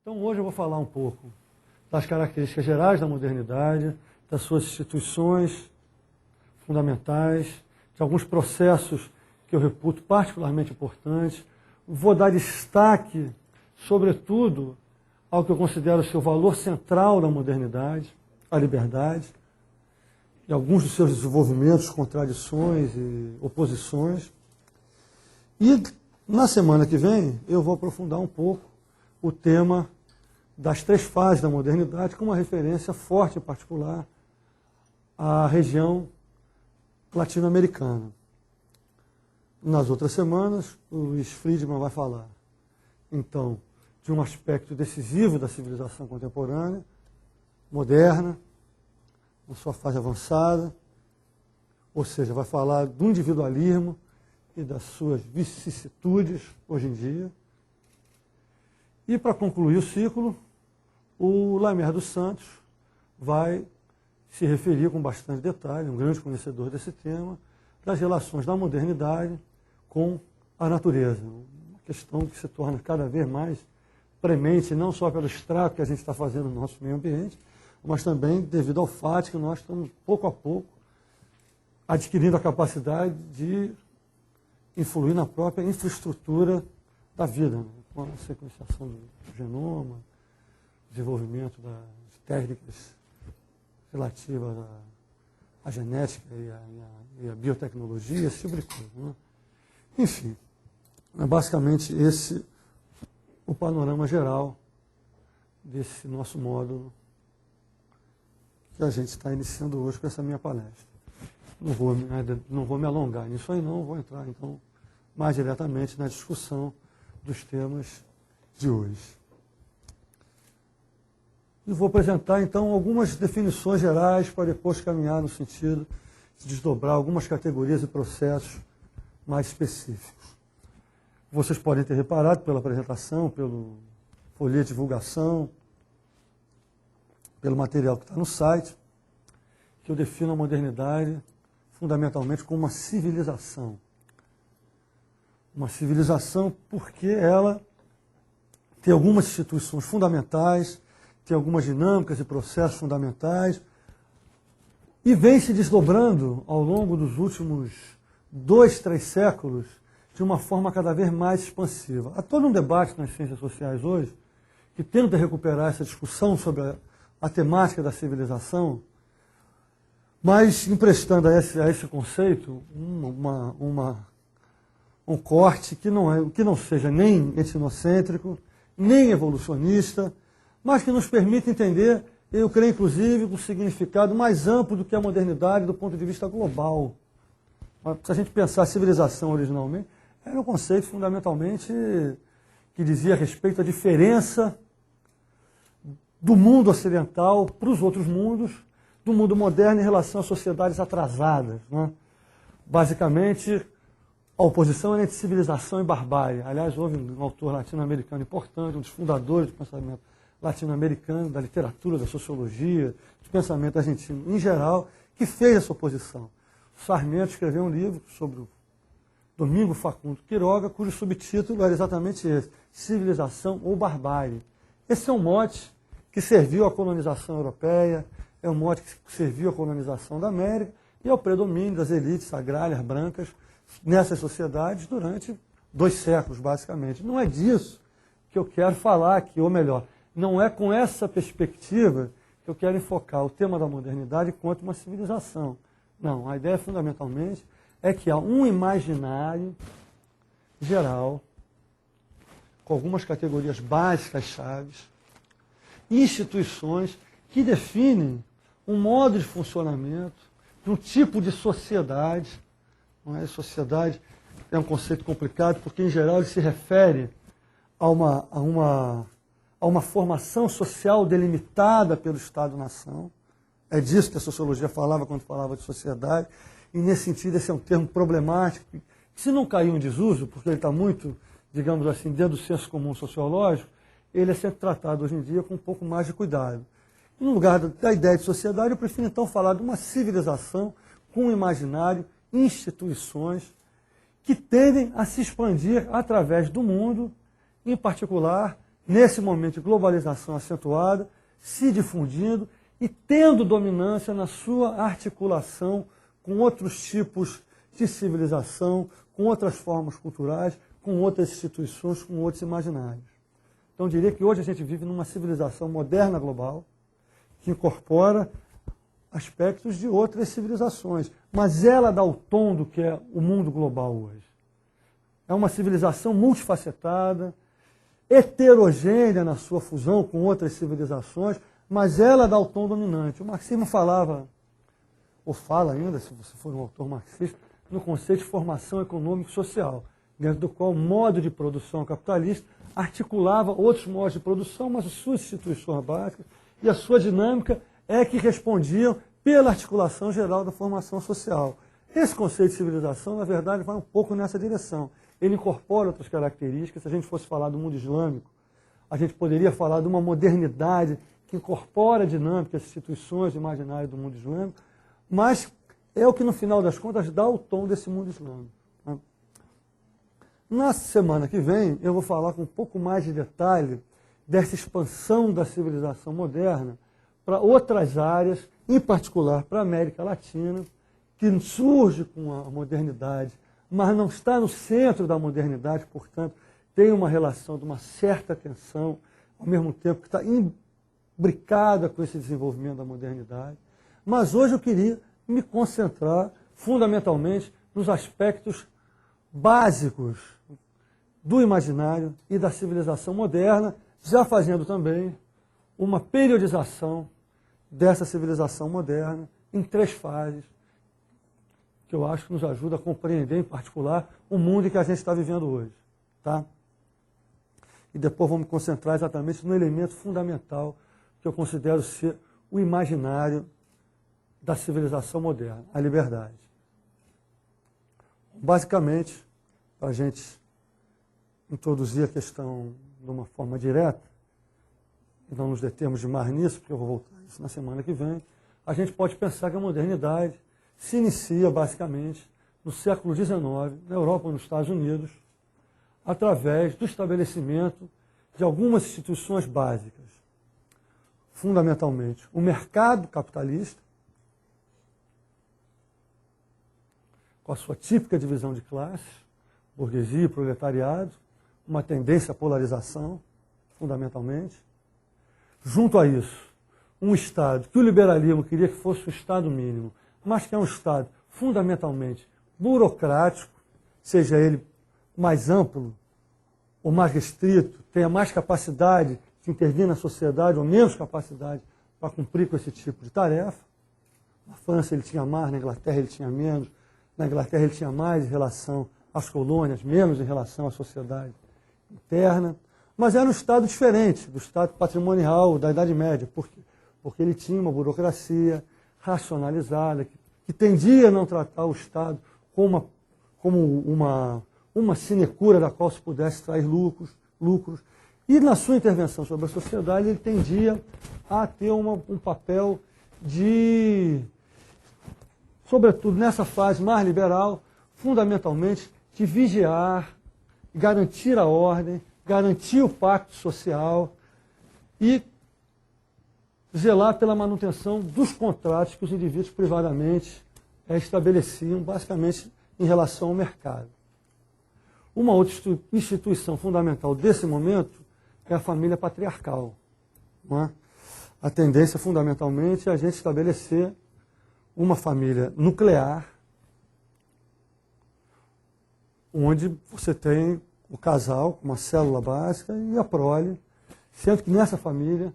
Então hoje eu vou falar um pouco das características gerais da modernidade, das suas instituições fundamentais, de alguns processos que eu reputo particularmente importantes. Vou dar destaque, sobretudo, ao que eu considero seu valor central da modernidade, a liberdade, e alguns dos seus desenvolvimentos, contradições e oposições. E na semana que vem eu vou aprofundar um pouco o tema das três fases da modernidade, com uma referência forte e particular à região latino-americana. Nas outras semanas, o Luiz Friedman vai falar, então, de um aspecto decisivo da civilização contemporânea, moderna, na sua fase avançada, ou seja, vai falar do individualismo e das suas vicissitudes hoje em dia. E para concluir o ciclo, o Lamer dos Santos vai se referir com bastante detalhe, um grande conhecedor desse tema, das relações da modernidade com a natureza. Uma questão que se torna cada vez mais premente, não só pelo estrago que a gente está fazendo no nosso meio ambiente, mas também devido ao fato que nós estamos, pouco a pouco, adquirindo a capacidade de influir na própria infraestrutura da vida, né? Com a sequenciação do genoma, desenvolvimento de técnicas relativas à genética e à biotecnologia, esse tipo de coisa, né? Enfim, é basicamente esse o panorama geral desse nosso módulo que a gente está iniciando hoje com essa minha palestra. Não vou me alongar nisso aí não, vou entrar então mais diretamente na discussão dos temas de hoje. E vou apresentar então algumas definições gerais para depois caminhar no sentido de desdobrar algumas categorias e processos mais específicos. Vocês podem ter reparado pela apresentação, pelo folheto de divulgação, pelo material que está no site, que eu defino a modernidade fundamentalmente como uma civilização. Uma civilização porque ela tem algumas instituições fundamentais, tem algumas dinâmicas e processos fundamentais, e vem se desdobrando ao longo dos últimos 2, 3 séculos de uma forma cada vez mais expansiva. Há todo um debate nas ciências sociais hoje que tenta recuperar essa discussão sobre a temática da civilização, mas emprestando a esse conceito um corte que não seja nem etnocêntrico, nem evolucionista, mas que nos permita entender, eu creio inclusive, um significado mais amplo do que a modernidade do ponto de vista global. Se a gente pensar a civilização originalmente, era um conceito fundamentalmente que dizia respeito à diferença do mundo ocidental para os outros mundos, do mundo moderno em relação às sociedades atrasadas, né? Basicamente, a oposição era entre civilização e barbárie. Aliás, houve um autor latino-americano importante, um dos fundadores do pensamento latino-americano, da literatura, da sociologia, do pensamento argentino em geral, que fez essa oposição. Sarmiento escreveu um livro sobre o Domingo Facundo Quiroga, cujo subtítulo era exatamente esse, Civilização ou Barbárie. Esse é um mote que serviu à colonização europeia, é um mote que serviu à colonização da América e ao predomínio das elites agrárias brancas nessas sociedades durante 2 séculos, basicamente. Não é disso que eu quero falar aqui, ou melhor, não é com essa perspectiva que eu quero enfocar o tema da modernidade quanto uma civilização. Não, a ideia fundamentalmente é que há um imaginário geral, com algumas categorias básicas, chaves, instituições que definem um modo de funcionamento de um tipo de sociedade. Não é? Sociedade é um conceito complicado porque, em geral, ele se refere a uma formação social delimitada pelo Estado-nação. É disso que a sociologia falava quando falava de sociedade. E, nesse sentido, esse é um termo problemático, que, se não caiu em desuso, porque ele está muito, digamos assim, dentro do senso comum sociológico, ele é sempre tratado hoje em dia com um pouco mais de cuidado. No lugar da ideia de sociedade, eu prefiro então falar de uma civilização com um imaginário, instituições que tendem a se expandir através do mundo, em particular nesse momento de globalização acentuada, se difundindo e tendo dominância na sua articulação com outros tipos de civilização, com outras formas culturais, com outras instituições, com outros imaginários. Então, eu diria que hoje a gente vive numa civilização moderna global, que incorpora aspectos de outras civilizações, mas ela dá o tom do que é o mundo global hoje. É uma civilização multifacetada, heterogênea na sua fusão com outras civilizações, mas ela dá o tom dominante. O marxismo falava, ou fala ainda, se você for um autor marxista, no conceito de formação econômico-social, dentro do qual o modo de produção capitalista articulava outros modos de produção, mas as suas instituições básicas e a sua dinâmica é que respondiam pela articulação geral da formação social. Esse conceito de civilização, na verdade, vai um pouco nessa direção. Ele incorpora outras características. Se a gente fosse falar do mundo islâmico, a gente poderia falar de uma modernidade que incorpora dinâmicas, instituições imaginárias do mundo islâmico, mas é o que, no final das contas, dá o tom desse mundo islâmico. Na semana que vem, eu vou falar com um pouco mais de detalhe dessa expansão da civilização moderna para outras áreas, em particular para a América Latina, que surge com a modernidade, mas não está no centro da modernidade, portanto, tem uma relação de uma certa tensão, ao mesmo tempo que está imbricada com esse desenvolvimento da modernidade. Mas hoje eu queria me concentrar fundamentalmente nos aspectos básicos do imaginário e da civilização moderna, já fazendo também uma periodização dessa civilização moderna em 3 fases, que eu acho que nos ajuda a compreender, em particular, o mundo em que a gente está vivendo hoje. Tá? E depois vamos me concentrar exatamente no elemento fundamental que eu considero ser o imaginário da civilização moderna, a liberdade. Basicamente, para a gente introduzir a questão de uma forma direta, e não nos determos demais nisso, porque eu vou voltar a isso na semana que vem, a gente pode pensar que a modernidade se inicia, basicamente, no século XIX, na Europa e nos Estados Unidos, através do estabelecimento de algumas instituições básicas. Fundamentalmente, o mercado capitalista, com a sua típica divisão de classes, burguesia e proletariado, uma tendência à polarização, fundamentalmente. Junto a isso, um Estado que o liberalismo queria que fosse um Estado mínimo, mas que é um Estado fundamentalmente burocrático, seja ele mais amplo ou mais restrito, tenha mais capacidade de intervir na sociedade ou menos capacidade para cumprir com esse tipo de tarefa. Na França ele tinha mais, na Inglaterra ele tinha menos, na Inglaterra ele tinha mais em relação às colônias, menos em relação à sociedade interna, mas era um Estado diferente do Estado patrimonial da Idade Média, porque ele tinha uma burocracia racionalizada, que tendia a não tratar o Estado como uma sinecura da qual se pudesse extrair lucros. E na sua intervenção sobre a sociedade, ele tendia a ter um papel de, sobretudo nessa fase mais liberal, fundamentalmente de vigiar, garantir a ordem, garantir o pacto social e zelar pela manutenção dos contratos que os indivíduos privadamente estabeleciam, basicamente em relação ao mercado. Uma outra instituição fundamental desse momento é a família patriarcal. Não é? A tendência, fundamentalmente, é a gente estabelecer uma família nuclear, onde você tem o casal, uma célula básica, e a prole, sendo que nessa família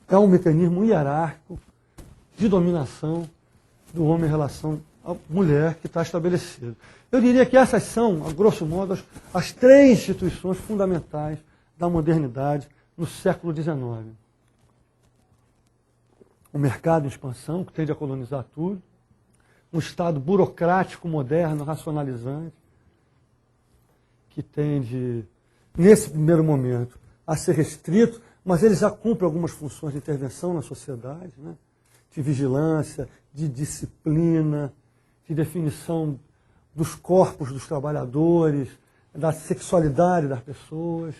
é um mecanismo hierárquico de dominação do homem em relação à mulher que está estabelecido. Eu diria que essas são, a grosso modo, as 3 instituições fundamentais da modernidade no século XIX. O mercado em expansão, que tende a colonizar tudo, um Estado burocrático, moderno, racionalizante, que tende, nesse primeiro momento, a ser restrito, mas ele já cumpre algumas funções de intervenção na sociedade, né? De vigilância, de disciplina, de definição dos corpos dos trabalhadores, da sexualidade das pessoas.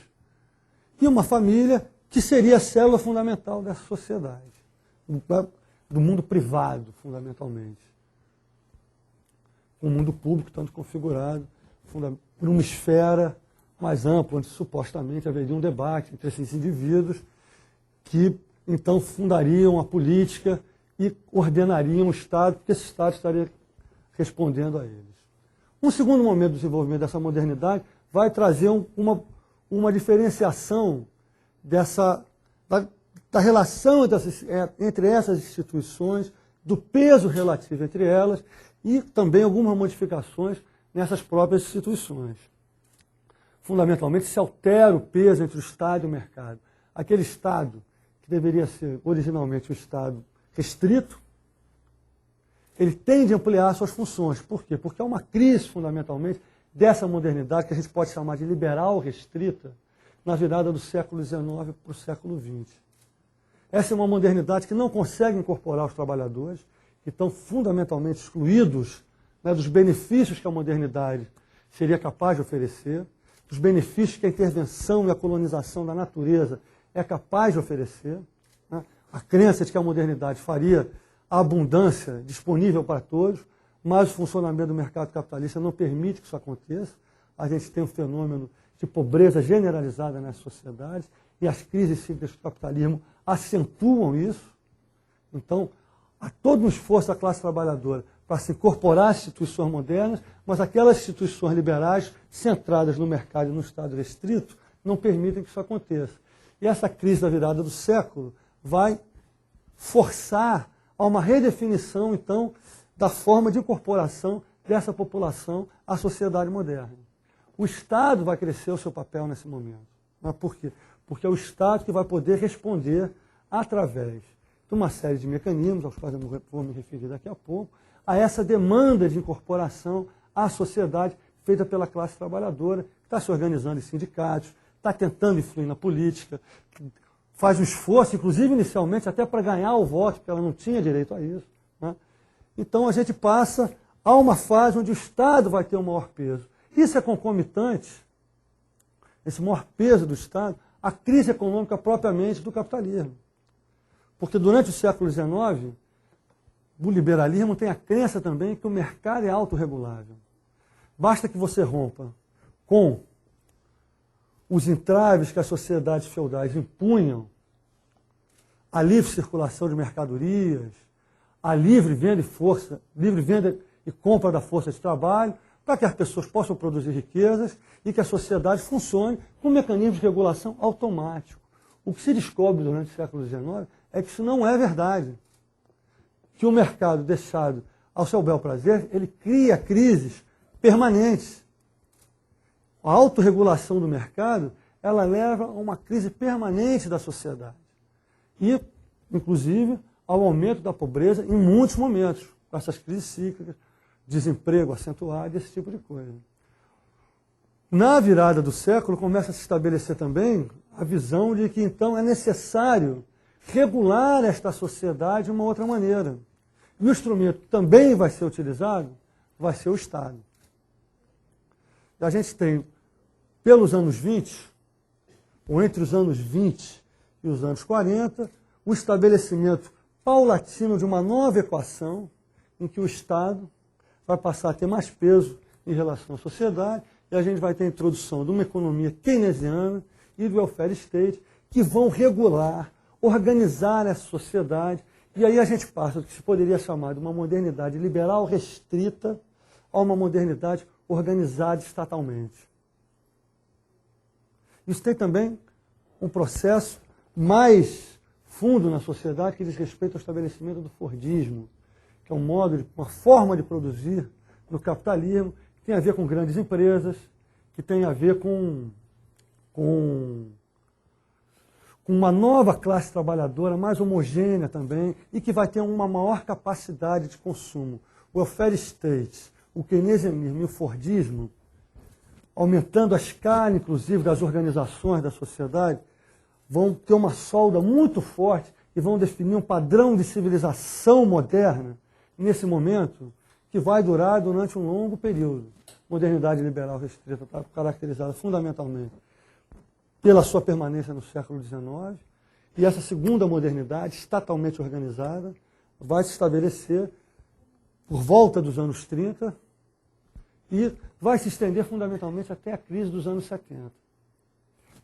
e uma família que seria a célula fundamental dessa sociedade, do mundo privado, fundamentalmente. Um mundo público tanto configurado por uma esfera mais ampla, onde supostamente haveria um debate entre esses indivíduos que então fundariam a política e ordenariam o Estado, porque esse Estado estaria respondendo a eles. Um segundo momento do desenvolvimento dessa modernidade vai trazer uma diferenciação da relação entre essas instituições, do peso relativo entre elas e também algumas modificações nessas próprias instituições. Fundamentalmente, se altera o peso entre o Estado e o mercado. Aquele Estado que deveria ser originalmente um Estado restrito, ele tende a ampliar suas funções. Por quê? Porque há uma crise, fundamentalmente, dessa modernidade que a gente pode chamar de liberal restrita na virada do século XIX para o século XX. Essa é uma modernidade que não consegue incorporar os trabalhadores, que estão fundamentalmente excluídos, né, dos benefícios que a modernidade seria capaz de oferecer, dos benefícios que a intervenção e a colonização da natureza é capaz de oferecer, né? A crença de que a modernidade faria a abundância disponível para todos, mas o funcionamento do mercado capitalista não permite que isso aconteça. A gente tem um fenômeno de pobreza generalizada nas sociedades e as crises cíclicas do capitalismo acentuam isso. Então, há todo um esforço da classe trabalhadora para se incorporar às instituições modernas, mas aquelas instituições liberais centradas no mercado e no Estado restrito não permitem que isso aconteça. E essa crise da virada do século vai forçar a uma redefinição, então, da forma de incorporação dessa população à sociedade moderna. O Estado vai crescer o seu papel nesse momento. Mas por quê? Porque é o Estado que vai poder responder através de uma série de mecanismos, aos quais eu vou me referir daqui a pouco, a essa demanda de incorporação à sociedade feita pela classe trabalhadora, que está se organizando em sindicatos, está tentando influir na política, faz um esforço, inclusive inicialmente, até para ganhar o voto, porque ela não tinha direito a isso, né? Então a gente passa a uma fase onde o Estado vai ter um maior peso. Isso é concomitante, esse maior peso do Estado, à crise econômica propriamente do capitalismo. Porque durante o século XIX, o liberalismo tem a crença também que o mercado é autorregulável. Basta que você rompa com os entraves que as sociedades feudais impunham à livre circulação de mercadorias, à livre venda e compra da força de trabalho, para que as pessoas possam produzir riquezas e que a sociedade funcione com um mecanismo de regulação automático. O que se descobre durante o século XIX é que isso não é verdade. Que o mercado deixado ao seu bel prazer, ele cria crises permanentes. A autorregulação do mercado, ela leva a uma crise permanente da sociedade. E, inclusive, ao aumento da pobreza em muitos momentos, com essas crises cíclicas, desemprego acentuado, esse tipo de coisa. Na virada do século, começa a se estabelecer também a visão de que, então, é necessário regular esta sociedade de uma outra maneira. E o instrumento que também vai ser utilizado vai ser o Estado. E a gente tem, pelos anos 20, ou entre os anos 20 e os anos 40, o estabelecimento paulatino de uma nova equação em que o Estado vai passar a ter mais peso em relação à sociedade e a gente vai ter a introdução de uma economia keynesiana e do welfare state que vão regular, organizar essa sociedade. E aí a gente passa do que se poderia chamar de uma modernidade liberal restrita a uma modernidade organizada estatalmente. Isso tem também um processo mais fundo na sociedade que diz respeito ao estabelecimento do Fordismo, que é uma forma de produzir no capitalismo, que tem a ver com grandes empresas, que tem a ver com uma nova classe trabalhadora mais homogênea também e que vai ter uma maior capacidade de consumo. O welfare state, o keynesianismo e o Fordismo, aumentando a escala, inclusive, das organizações da sociedade, vão ter uma solda muito forte e vão definir um padrão de civilização moderna nesse momento que vai durar durante um longo período. Modernidade liberal restrita está caracterizada fundamentalmente pela sua permanência no século XIX, e essa segunda modernidade, estatalmente organizada, vai se estabelecer por volta dos anos 30 e vai se estender fundamentalmente até a crise dos anos 70.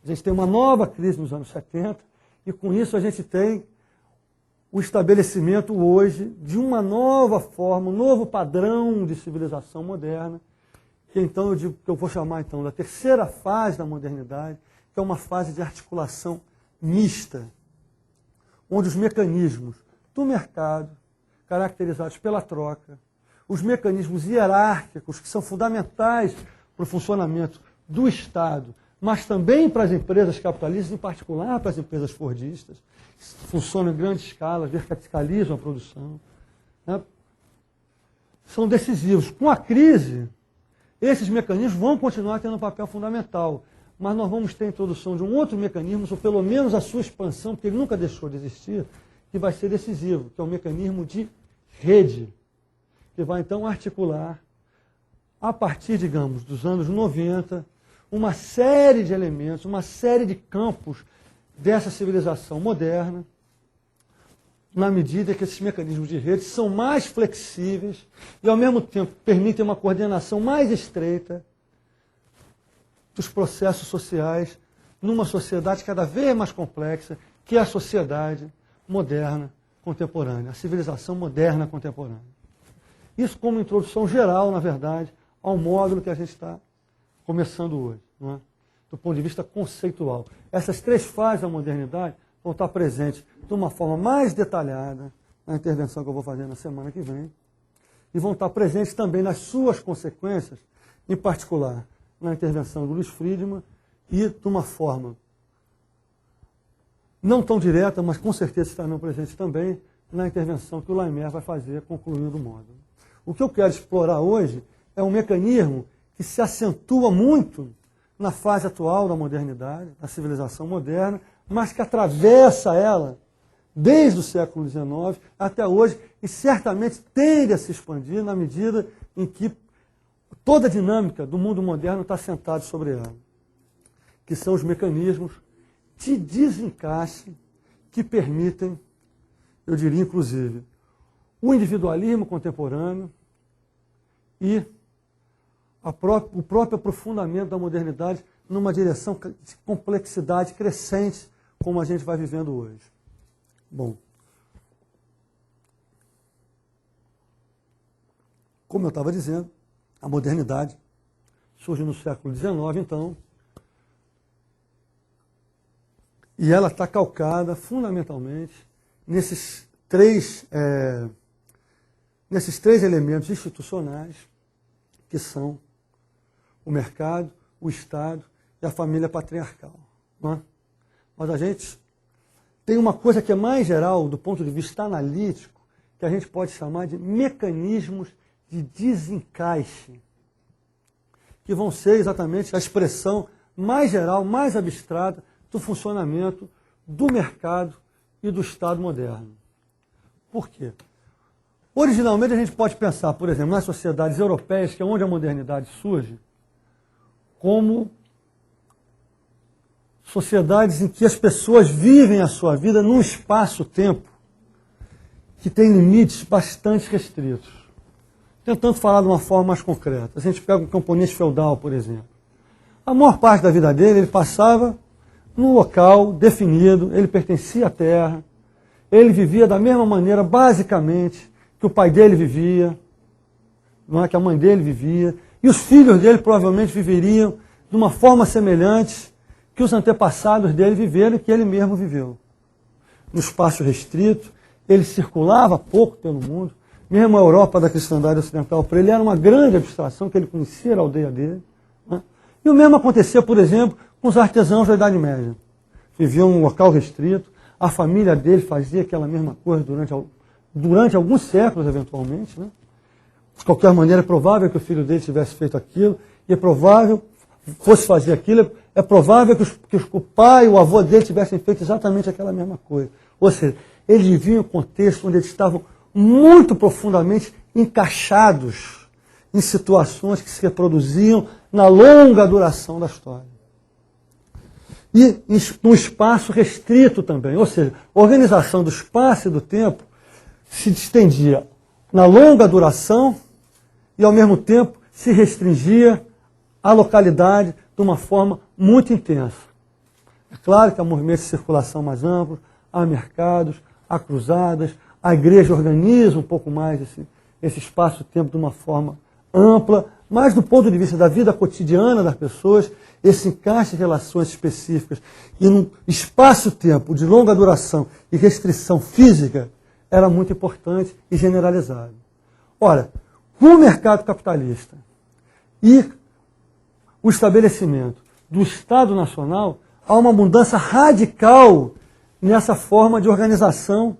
A gente tem uma nova crise nos anos 70 e com isso a gente tem o estabelecimento hoje de uma nova forma, um novo padrão de civilização moderna, que então eu digo que eu vou chamar então da terceira fase da modernidade, que é uma fase de articulação mista, onde os mecanismos do mercado, caracterizados pela troca, os mecanismos hierárquicos que são fundamentais para o funcionamento do Estado, mas também para as empresas capitalistas, em particular para as empresas fordistas, que funcionam em grande escala, verticalizam a produção, né, são decisivos. Com a crise, esses mecanismos vão continuar tendo um papel fundamental, mas nós vamos ter a introdução de um outro mecanismo, ou pelo menos a sua expansão, porque ele nunca deixou de existir, que vai ser decisivo, que é o mecanismo de rede, que vai então articular, a partir, digamos, dos anos 90, uma série de elementos, uma série de campos dessa civilização moderna, na medida que esses mecanismos de rede são mais flexíveis e, ao mesmo tempo, permitem uma coordenação mais estreita dos processos sociais numa sociedade cada vez mais complexa, que é a sociedade moderna contemporânea, a civilização moderna contemporânea. Isso como introdução geral, na verdade, ao módulo que a gente está começando hoje, não é? Do ponto de vista conceitual. Essas três fases da modernidade vão estar presentes de uma forma mais detalhada na intervenção que eu vou fazer na semana que vem, e vão estar presentes também nas suas consequências, em particular na intervenção do Luiz Friedman, e de uma forma não tão direta, mas com certeza estarão presentes também na intervenção que o Laimer vai fazer concluindo o módulo. O que eu quero explorar hoje é um mecanismo que se acentua muito na fase atual da modernidade, da civilização moderna, mas que atravessa ela desde o século XIX até hoje e certamente tende a se expandir na medida em que toda a dinâmica do mundo moderno está assentada sobre ela, que são os mecanismos de desencaixe que permitem, eu diria inclusive, o individualismo contemporâneo e o próprio aprofundamento da modernidade numa direção de complexidade crescente, como a gente vai vivendo hoje. Bom, como eu estava dizendo, a modernidade surge no século XIX, então, e ela está calcada fundamentalmente nesses três elementos institucionais, que são o mercado, o Estado e a família patriarcal. Não é? Mas a gente tem uma coisa que é mais geral, do ponto de vista analítico, que a gente pode chamar de mecanismos de desencaixe, que vão ser exatamente a expressão mais geral, mais abstrata do funcionamento do mercado e do Estado moderno. Por quê? Originalmente a gente pode pensar, por exemplo, nas sociedades europeias, que é onde a modernidade surge, como sociedades em que as pessoas vivem a sua vida num espaço-tempo que tem limites bastante restritos. Tentando falar de uma forma mais concreta. A gente pega um camponês feudal, por exemplo. A maior parte da vida dele, ele passava num local definido, ele pertencia à terra, ele vivia da mesma maneira, basicamente, que o pai dele vivia, não é, que a mãe dele vivia, e os filhos dele provavelmente viveriam de uma forma semelhante que os antepassados dele viveram e que ele mesmo viveu. No espaço restrito, ele circulava pouco pelo mundo, mesmo a Europa da cristandade ocidental, para ele era uma grande abstração, que ele conhecia a aldeia dele. Né? E o mesmo acontecia, por exemplo, com os artesãos da Idade Média. Viviam num local restrito, a família dele fazia aquela mesma coisa durante alguns séculos, eventualmente. Né? De qualquer maneira, é provável que o filho dele tivesse feito aquilo, e é provável, fosse fazer aquilo, é provável que o pai e o avô dele tivessem feito exatamente aquela mesma coisa. Ou seja, eles viviam em um contexto onde eles estavam muito profundamente encaixados em situações que se reproduziam na longa duração da história. e num espaço restrito também. Ou seja, a organização do espaço e do tempo se estendia na longa duração e, ao mesmo tempo, se restringia à localidade de uma forma muito intensa. É claro que há movimentos de circulação mais amplos, há mercados, há cruzadas, a igreja organiza um pouco mais esse espaço-tempo de uma forma ampla, mas do ponto de vista da vida cotidiana das pessoas, esse encaixe de relações específicas e num espaço-tempo de longa duração e restrição física era muito importante e generalizado. Ora, com o mercado capitalista e o estabelecimento do Estado Nacional, há uma mudança radical nessa forma de organização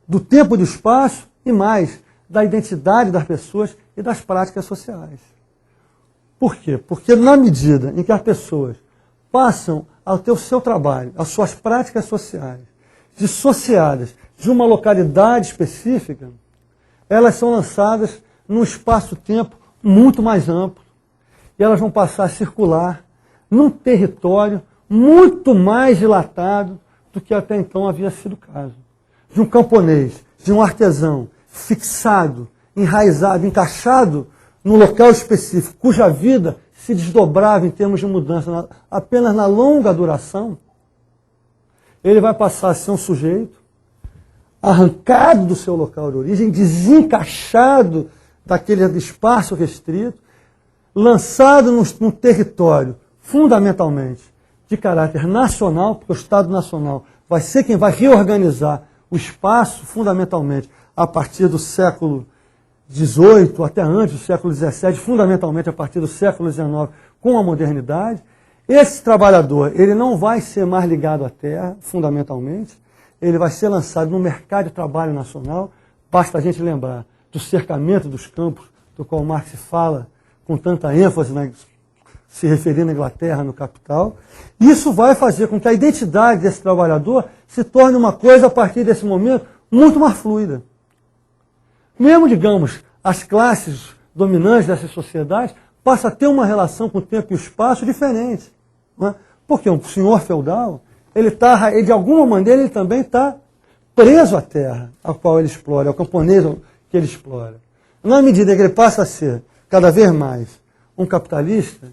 do tempo e do espaço e mais, da identidade das pessoas e das práticas sociais. Por quê? Porque na medida em que as pessoas passam a ter o seu trabalho, as suas práticas sociais, dissociadas de uma localidade específica, elas são lançadas num espaço-tempo muito mais amplo e elas vão passar a circular num território muito mais dilatado do que até então havia sido o caso. De um camponês, de um artesão fixado, enraizado, encaixado num local específico, cuja vida se desdobrava em termos de mudança apenas na longa duração, ele vai passar a ser um sujeito arrancado do seu local de origem, desencaixado daquele espaço restrito, lançado num território fundamentalmente de caráter nacional, porque o Estado Nacional vai ser quem vai reorganizar o espaço fundamentalmente a partir do século XVIII, até antes do século XVII, fundamentalmente a partir do século XIX, com a modernidade. Esse trabalhador, ele não vai ser mais ligado à terra, fundamentalmente, ele vai ser lançado no mercado de trabalho nacional. Basta a gente lembrar do cercamento dos campos, do qual Marx fala com tanta ênfase, se referindo à Inglaterra, no Capital. Isso vai fazer com que a identidade desse trabalhador se torne uma coisa, a partir desse momento, muito mais fluida. Mesmo, digamos, as classes dominantes dessas sociedades passam a ter uma relação com o tempo e o espaço diferente. Não é? Porque um senhor feudal, de alguma maneira, ele também está preso à terra a qual ele explora, ao camponês que ele explora. Na medida que ele passa a ser, cada vez mais, um capitalista,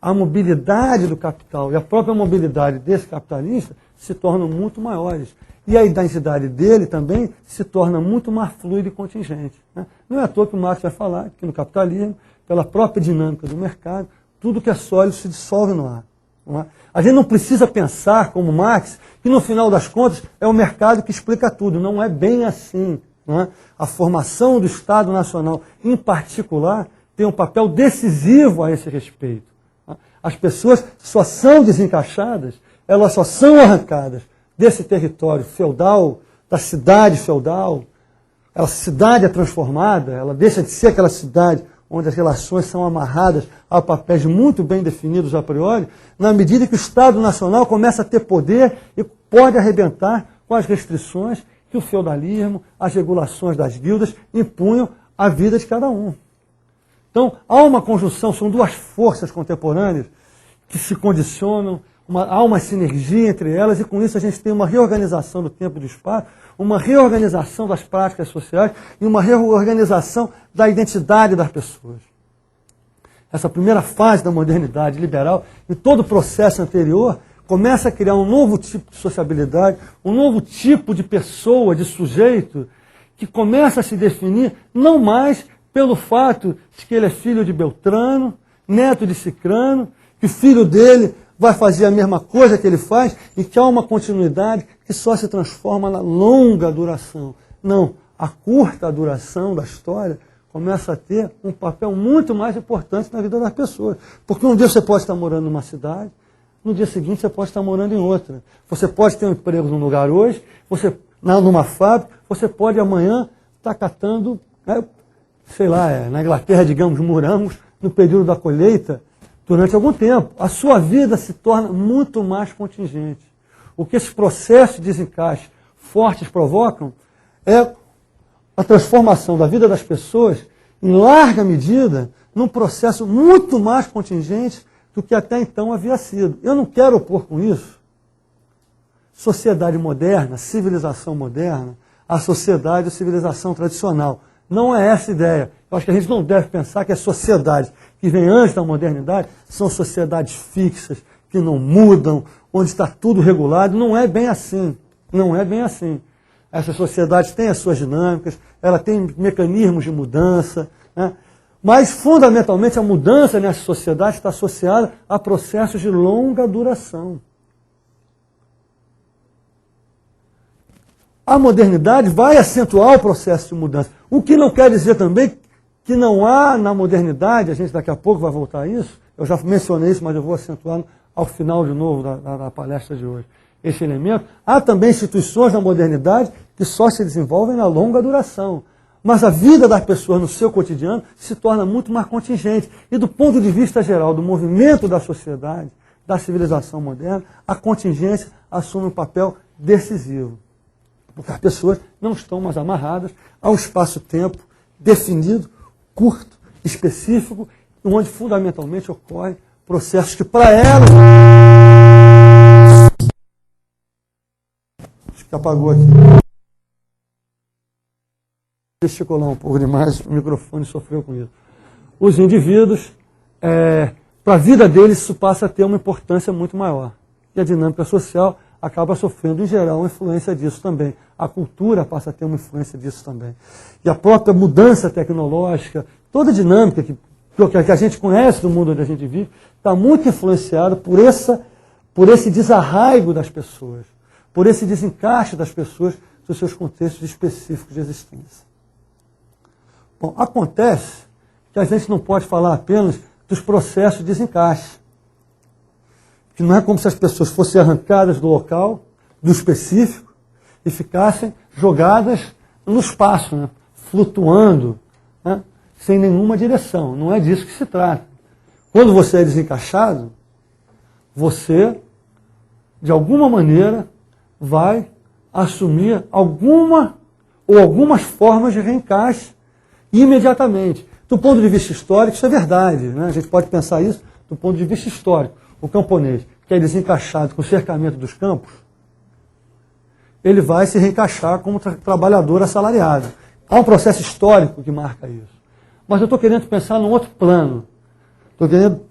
a mobilidade do capital e a própria mobilidade desse capitalista se tornam muito maiores. E a identidade dele também se torna muito mais fluida e contingente. Né? Não é à toa que o Marx vai falar que no capitalismo, pela própria dinâmica do mercado, tudo que é sólido se dissolve no ar. Não é? A gente não precisa pensar, como Marx, que no final das contas é o mercado que explica tudo. Não é bem assim. Não é? A formação do Estado Nacional, em particular, tem um papel decisivo a esse respeito. As pessoas só são desencaixadas, elas só são arrancadas desse território feudal, da cidade feudal. A cidade é transformada, ela deixa de ser aquela cidade onde as relações são amarradas a papéis muito bem definidos a priori, na medida que o Estado Nacional começa a ter poder e pode arrebentar com as restrições que o feudalismo, as regulações das guildas impunham à vida de cada um. Então, há uma conjunção, são duas forças contemporâneas que se condicionam, há uma sinergia entre elas, e com isso a gente tem uma reorganização do tempo e do espaço, uma reorganização das práticas sociais e uma reorganização da identidade das pessoas. Essa primeira fase da modernidade liberal, e todo o processo anterior, começa a criar um novo tipo de sociabilidade, um novo tipo de pessoa, de sujeito, que começa a se definir não mais pelo fato de que ele é filho de Beltrano, neto de Cicrano, que o filho dele vai fazer a mesma coisa que ele faz e que há uma continuidade que só se transforma na longa duração. Não, a curta duração da história começa a ter um papel muito mais importante na vida das pessoas. Porque um dia você pode estar morando numa cidade, no dia seguinte você pode estar morando em outra. Você pode ter um emprego num lugar hoje, numa fábrica, você pode amanhã estar catando, sei lá, na Inglaterra, digamos, morangos no período da colheita, durante algum tempo. A sua vida se torna muito mais contingente. O que esses processos de desencaixe fortes provocam é a transformação da vida das pessoas, em larga medida, num processo muito mais contingente do que até então havia sido. Eu não quero opor com isso sociedade moderna, civilização moderna, a sociedade ou civilização tradicional. Não é essa a ideia. Eu acho que a gente não deve pensar que as sociedades que vêm antes da modernidade são sociedades fixas, que não mudam, onde está tudo regulado. Não é bem assim. Não é bem assim. Essas sociedades têm as suas dinâmicas, ela tem mecanismos de mudança, né? Mas, fundamentalmente, a mudança nessa sociedade está associada a processos de longa duração. A modernidade vai acentuar o processo de mudança. O que não quer dizer também que não há na modernidade, a gente daqui a pouco vai voltar a isso, eu já mencionei isso, mas eu vou acentuar ao final de novo da palestra de hoje, esse elemento. Há também instituições na modernidade que só se desenvolvem na longa duração. Mas a vida das pessoas no seu cotidiano se torna muito mais contingente. E do ponto de vista geral, do movimento da sociedade, da civilização moderna, a contingência assume um papel decisivo. Porque as pessoas não estão mais amarradas ao espaço-tempo definido, curto, específico, onde fundamentalmente ocorrem processos que para elas... Acho que apagou aqui. Gesticular um pouco demais, o microfone sofreu com isso. Os indivíduos, para a vida deles, isso passa a ter uma importância muito maior. E a dinâmica social acaba sofrendo, em geral, uma influência disso também. A cultura passa a ter uma influência disso também. E a própria mudança tecnológica, toda a dinâmica que a gente conhece do mundo onde a gente vive, está muito influenciada por esse desarraigo das pessoas, por esse desencaixe das pessoas dos seus contextos específicos de existência. Bom, acontece que a gente não pode falar apenas dos processos de desencaixe. Que não é como se as pessoas fossem arrancadas do local, do específico, e ficassem jogadas no espaço, né? Flutuando, né? Sem nenhuma direção. Não é disso que se trata. Quando você é desencaixado, você, de alguma maneira, vai assumir algumas formas de reencaixe imediatamente. Do ponto de vista histórico, isso é verdade, né? A gente pode pensar isso do ponto de vista histórico. O camponês, que é desencaixado com o cercamento dos campos, ele vai se reencaixar como trabalhador assalariado. Há um processo histórico que marca isso. Mas eu estou querendo pensar num outro plano. Estou querendo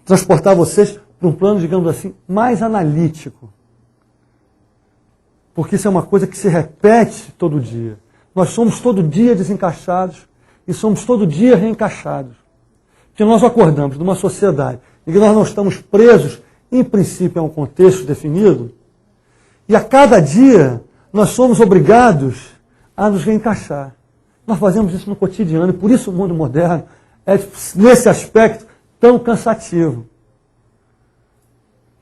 transportar vocês para um plano, digamos assim, mais analítico. Porque isso é uma coisa que se repete todo dia. Nós somos todo dia desencaixados e somos todo dia reencaixados. Que nós acordamos numa sociedade em que nós não estamos presos, em princípio, a um contexto definido, e a cada dia nós somos obrigados a nos reencaixar. Nós fazemos isso no cotidiano, e por isso o mundo moderno é, nesse aspecto, tão cansativo.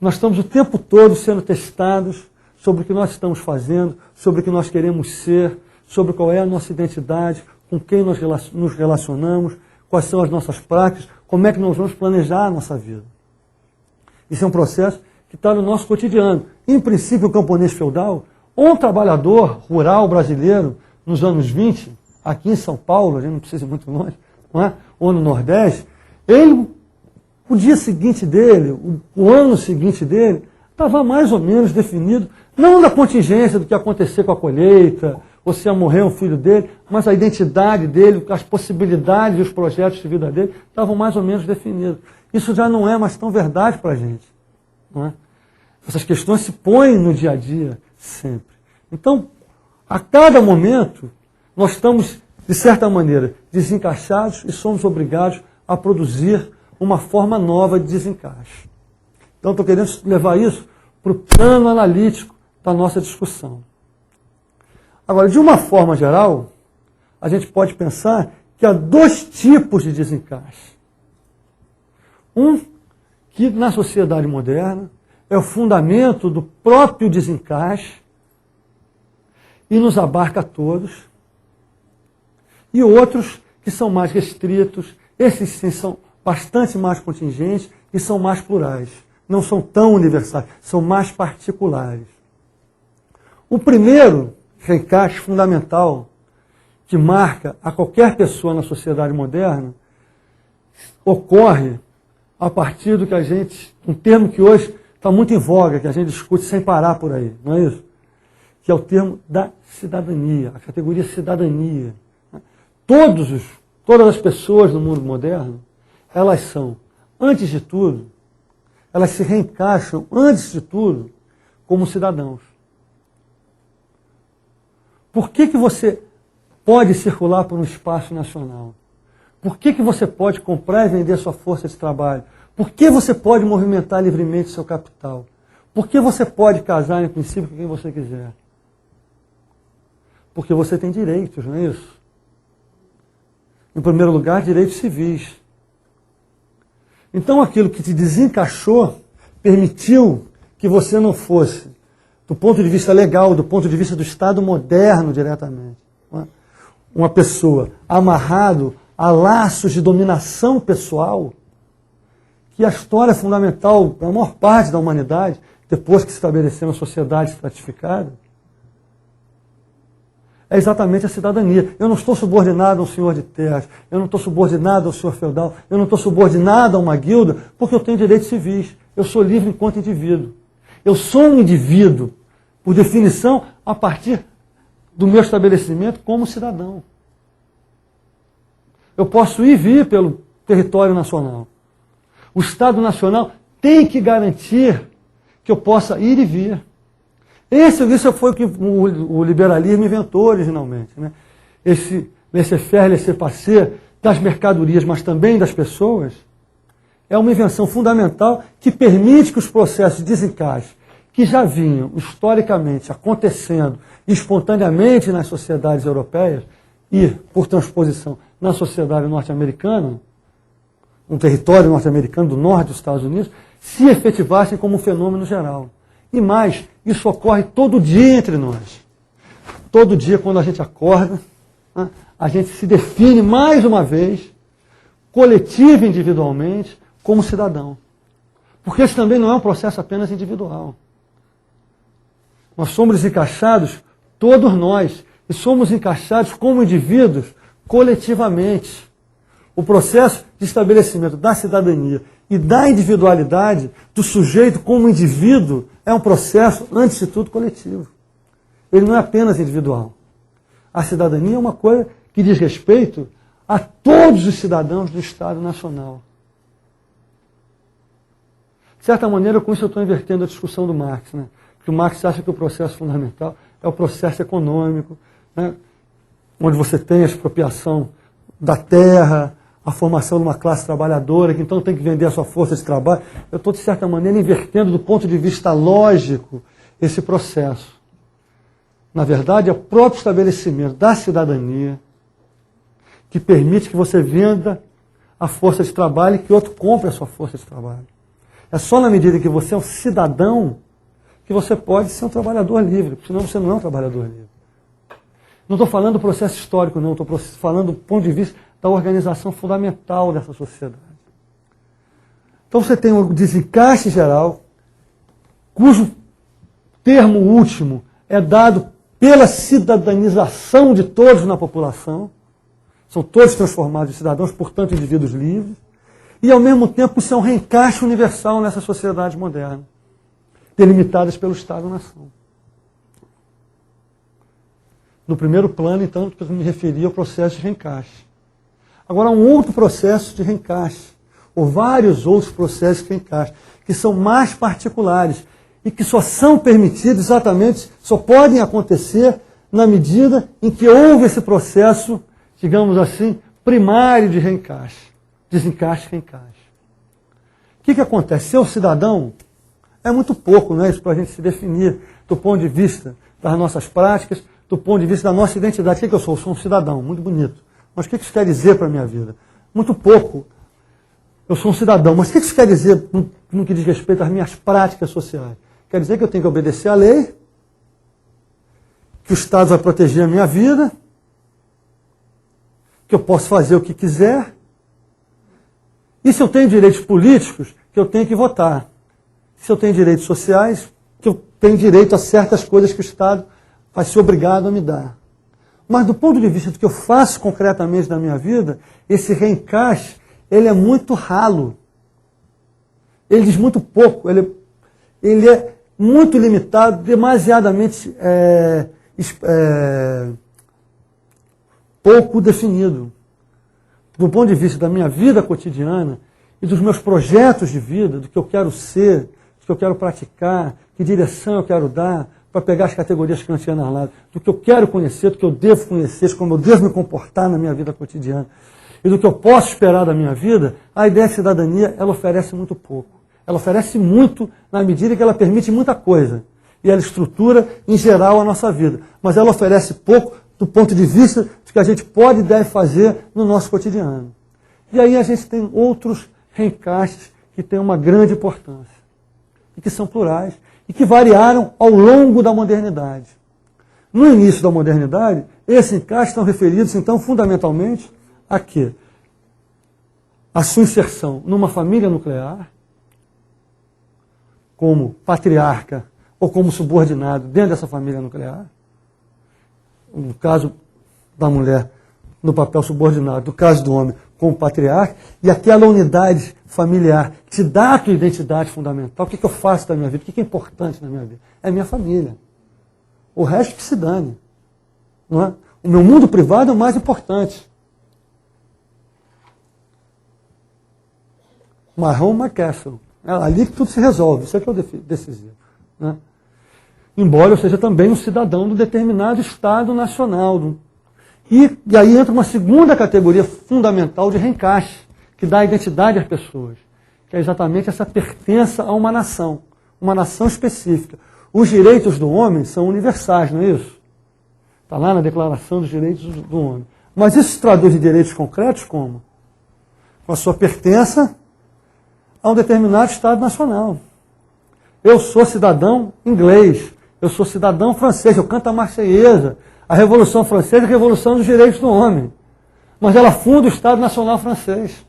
Nós estamos o tempo todo sendo testados sobre o que nós estamos fazendo, sobre o que nós queremos ser, sobre qual é a nossa identidade, com quem nós nos relacionamos, quais são as nossas práticas, como é que nós vamos planejar a nossa vida. Isso é um processo que está no nosso cotidiano. Em princípio, o camponês feudal, ou um trabalhador rural brasileiro, nos anos 20, aqui em São Paulo, a gente não precisa ir muito longe, não é? Ou no Nordeste, o dia seguinte dele, o ano seguinte dele, estava mais ou menos definido, não na contingência do que ia acontecer com a colheita, ou se ia morrer um filho dele, mas a identidade dele, as possibilidades e os projetos de vida dele estavam mais ou menos definidos. Isso já não é mais tão verdade para a gente. Não é? Essas questões se põem no dia a dia sempre. Então, a cada momento, nós estamos, de certa maneira, desencaixados e somos obrigados a produzir uma forma nova de desencaixe. Então, estou querendo levar isso para o plano analítico da nossa discussão. Agora, de uma forma geral, a gente pode pensar que há dois tipos de desencaixe. Um, que na sociedade moderna é o fundamento do próprio desencaixe e nos abarca a todos. E outros que são mais restritos, esses sim são bastante mais contingentes e são mais plurais. Não são tão universais, são mais particulares. O primeiro reencaixe fundamental que marca a qualquer pessoa na sociedade moderna ocorre a partir do que um termo que hoje está muito em voga, que a gente discute sem parar por aí, não é isso? Que é o termo da cidadania, a categoria cidadania. Todas as pessoas no mundo moderno, elas são, antes de tudo, elas se reencaixam, antes de tudo, como cidadãos. Por que você pode circular por um espaço nacional? Por que você pode comprar e vender sua força de trabalho? Por que você pode movimentar livremente seu capital? Por que você pode casar, em princípio, com quem você quiser? Porque você tem direitos, não é isso? Em primeiro lugar, direitos civis. Então, aquilo que te desencaixou permitiu que você não fosse, do ponto de vista legal, do ponto de vista do Estado moderno diretamente, uma pessoa amarrado a laços de dominação pessoal, que a história fundamental para a maior parte da humanidade, depois que se estabeleceu uma sociedade estratificada, é exatamente a cidadania. Eu não estou subordinado a um senhor de terras, eu não estou subordinado ao senhor feudal, eu não estou subordinado a uma guilda, porque eu tenho direitos civis. Eu sou livre enquanto indivíduo. Eu sou um indivíduo, por definição, a partir do meu estabelecimento como cidadão. Eu posso ir e vir pelo território nacional. O Estado Nacional tem que garantir que eu possa ir e vir. Isso foi o que o liberalismo inventou originalmente, né? Esse laissez-faire, laissez-passer das mercadorias, mas também das pessoas, é uma invenção fundamental que permite que os processos de desencaixe, que já vinham historicamente acontecendo espontaneamente nas sociedades europeias e, por transposição, na sociedade norte-americana, um território norte-americano do norte dos Estados Unidos, se efetivassem como um fenômeno geral. E mais, isso ocorre todo dia entre nós. Todo dia, quando a gente acorda, né, a gente se define mais uma vez, coletivo e individualmente, como cidadão. Porque esse também não é um processo apenas individual. Nós somos encaixados, todos nós, e somos encaixados como indivíduos coletivamente. O processo de estabelecimento da cidadania e da individualidade do sujeito como indivíduo é um processo, antes de tudo, coletivo. Ele não é apenas individual. A cidadania é uma coisa que diz respeito a todos os cidadãos do Estado Nacional. De certa maneira, com isso eu estou invertendo a discussão do Marx, né? Porque o Marx acha que o processo fundamental é o processo econômico, né? Onde você tem a expropriação da terra, a formação de uma classe trabalhadora, que então tem que vender a sua força de trabalho. Eu estou, de certa maneira, invertendo do ponto de vista lógico esse processo. Na verdade, é o próprio estabelecimento da cidadania que permite que você venda a força de trabalho e que outro compre a sua força de trabalho. É só na medida em que você é um cidadão que você pode ser um trabalhador livre, porque senão você não é um trabalhador livre. Não estou falando do processo histórico, não, estou falando do ponto de vista da organização fundamental dessa sociedade. Então você tem um desencaixe geral, cujo termo último é dado pela cidadanização de todos na população, são todos transformados em cidadãos, portanto indivíduos livres, e ao mesmo tempo isso é um reencaixe universal nessa sociedade moderna, delimitadas pelo Estado-nação. No primeiro plano, então, eu me referi ao processo de reencaixe. Agora, um outro processo de reencaixe, ou vários outros processos de reencaixe, que são mais particulares e que só são permitidos exatamente, só podem acontecer na medida em que houve esse processo, digamos assim, primário de reencaixe. Desencaixe, reencaixe. O que acontece? Ser um cidadão é muito pouco, não é isso, para a gente se definir do ponto de vista das nossas práticas, do ponto de vista da nossa identidade. O que eu sou? Eu sou um cidadão, muito bonito. Mas o que isso quer dizer para a minha vida? Muito pouco. Eu sou um cidadão, mas o que isso quer dizer no que diz respeito às minhas práticas sociais? Quer dizer que eu tenho que obedecer à lei, que o Estado vai proteger a minha vida, que eu posso fazer o que quiser. E se eu tenho direitos políticos, que eu tenho que votar. Se eu tenho direitos sociais, que eu tenho direito a certas coisas que o Estado vai ser obrigado a me dar. Mas do ponto de vista do que eu faço concretamente na minha vida, esse reencaixe, ele é muito ralo. Ele diz muito pouco. ele é muito limitado, demasiadamente pouco definido. Do ponto de vista da minha vida cotidiana e dos meus projetos de vida, do que eu quero ser, do que eu quero praticar, que direção eu quero dar, para pegar as categorias kantianas lá, do que eu quero conhecer, do que eu devo conhecer, como eu devo me comportar na minha vida cotidiana, e do que eu posso esperar da minha vida, a ideia de cidadania, ela oferece muito pouco. Ela oferece muito na medida que ela permite muita coisa. E ela estrutura, em geral, a nossa vida. Mas ela oferece pouco do ponto de vista de que a gente pode e deve fazer no nosso cotidiano. E aí a gente tem outros reencaixes que têm uma grande importância. E que são plurais. E que variaram ao longo da modernidade. No início da modernidade, esses encaixes estão referidos, então, fundamentalmente, a quê? A sua inserção numa família nuclear, como patriarca ou como subordinado dentro dessa família nuclear. No caso da mulher, no papel subordinado, no caso do homem, como patriarca, e aquela unidade familiar que te dá a tua identidade fundamental. O que eu faço da minha vida? O que é importante na minha vida? É a minha família. O resto que se dane. Não é? O meu mundo privado é o mais importante. My home, my castle. É ali que tudo se resolve. Isso é que é o decisivo. Né? Embora eu seja também um cidadão de determinado Estado nacional. E aí entra uma segunda categoria fundamental de reencaixe, que dá identidade às pessoas, que é exatamente essa pertença a uma nação específica. Os direitos do homem são universais, não é isso? Está lá na Declaração dos Direitos do Homem. Mas isso se traduz em direitos concretos como? Com a sua pertença a um determinado Estado nacional. Eu sou cidadão inglês, eu sou cidadão francês, eu canto a Marseiesa. A Revolução Francesa é a Revolução dos Direitos do Homem. Mas ela funda o Estado Nacional Francês.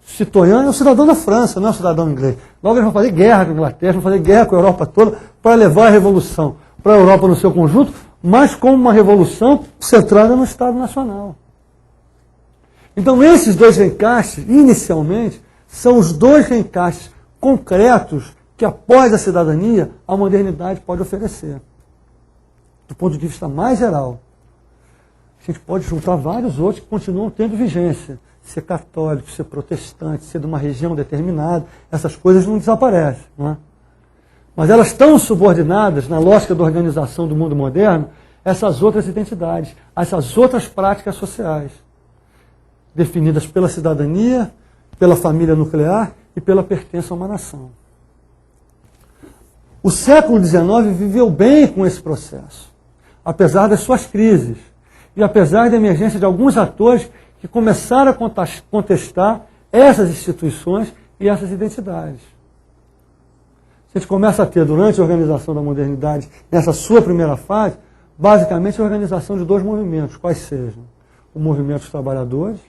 Citoyen é um cidadão da França, não é um cidadão inglês. Logo eles vão fazer guerra com a Inglaterra, vão fazer guerra com a Europa toda para levar a Revolução para a Europa no seu conjunto, mas como uma revolução centrada no Estado Nacional. Então esses dois reencaixes, inicialmente, são os dois reencaixes concretos que, após a cidadania, a modernidade pode oferecer. Do ponto de vista mais geral. A gente pode juntar vários outros que continuam tendo vigência. Ser católico, ser protestante, ser de uma região determinada, essas coisas não desaparecem. Não é? Mas elas estão subordinadas, na lógica da organização do mundo moderno, essas outras identidades, essas outras práticas sociais, definidas pela cidadania, pela família nuclear e pela pertença a uma nação. O século XIX viveu bem com esse processo, apesar das suas crises, e apesar da emergência de alguns atores que começaram a contestar essas instituições e essas identidades. A gente começa a ter, durante a organização da modernidade, nessa sua primeira fase, basicamente a organização de dois movimentos, quais sejam o movimento dos trabalhadores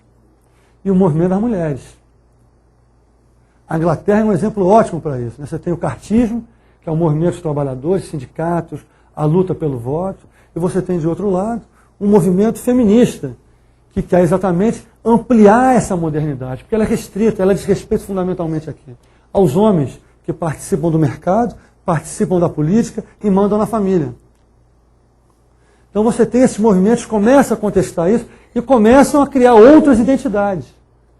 e o movimento das mulheres. A Inglaterra é um exemplo ótimo para isso. Né? Você tem o cartismo, que é o movimento dos trabalhadores, sindicatos, a luta pelo voto, e você tem, de outro lado, um movimento feminista, que quer exatamente ampliar essa modernidade, porque ela é restrita, ela diz respeito fundamentalmente aqui aos homens que participam do mercado, participam da política e mandam na família. Então você tem esses movimentos que começam a contestar isso e começam a criar outras identidades.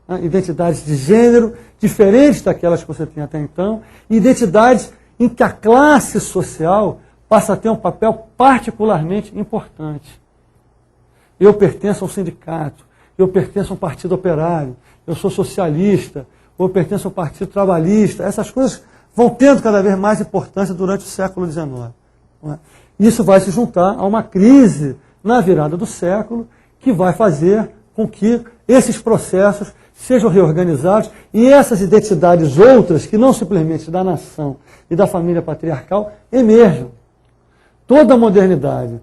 Né? Identidades de gênero, diferentes daquelas que você tem até então, e identidades em que a classe social passa a ter um papel particularmente importante. Eu pertenço a um sindicato, eu pertenço a um partido operário, eu sou socialista, ou eu pertenço ao partido trabalhista. Essas coisas vão tendo cada vez mais importância durante o século XIX. Não é? Isso vai se juntar a uma crise na virada do século que vai fazer com que esses processos sejam reorganizados e essas identidades outras, que não simplesmente da nação e da família patriarcal, emerjam. Toda a modernidade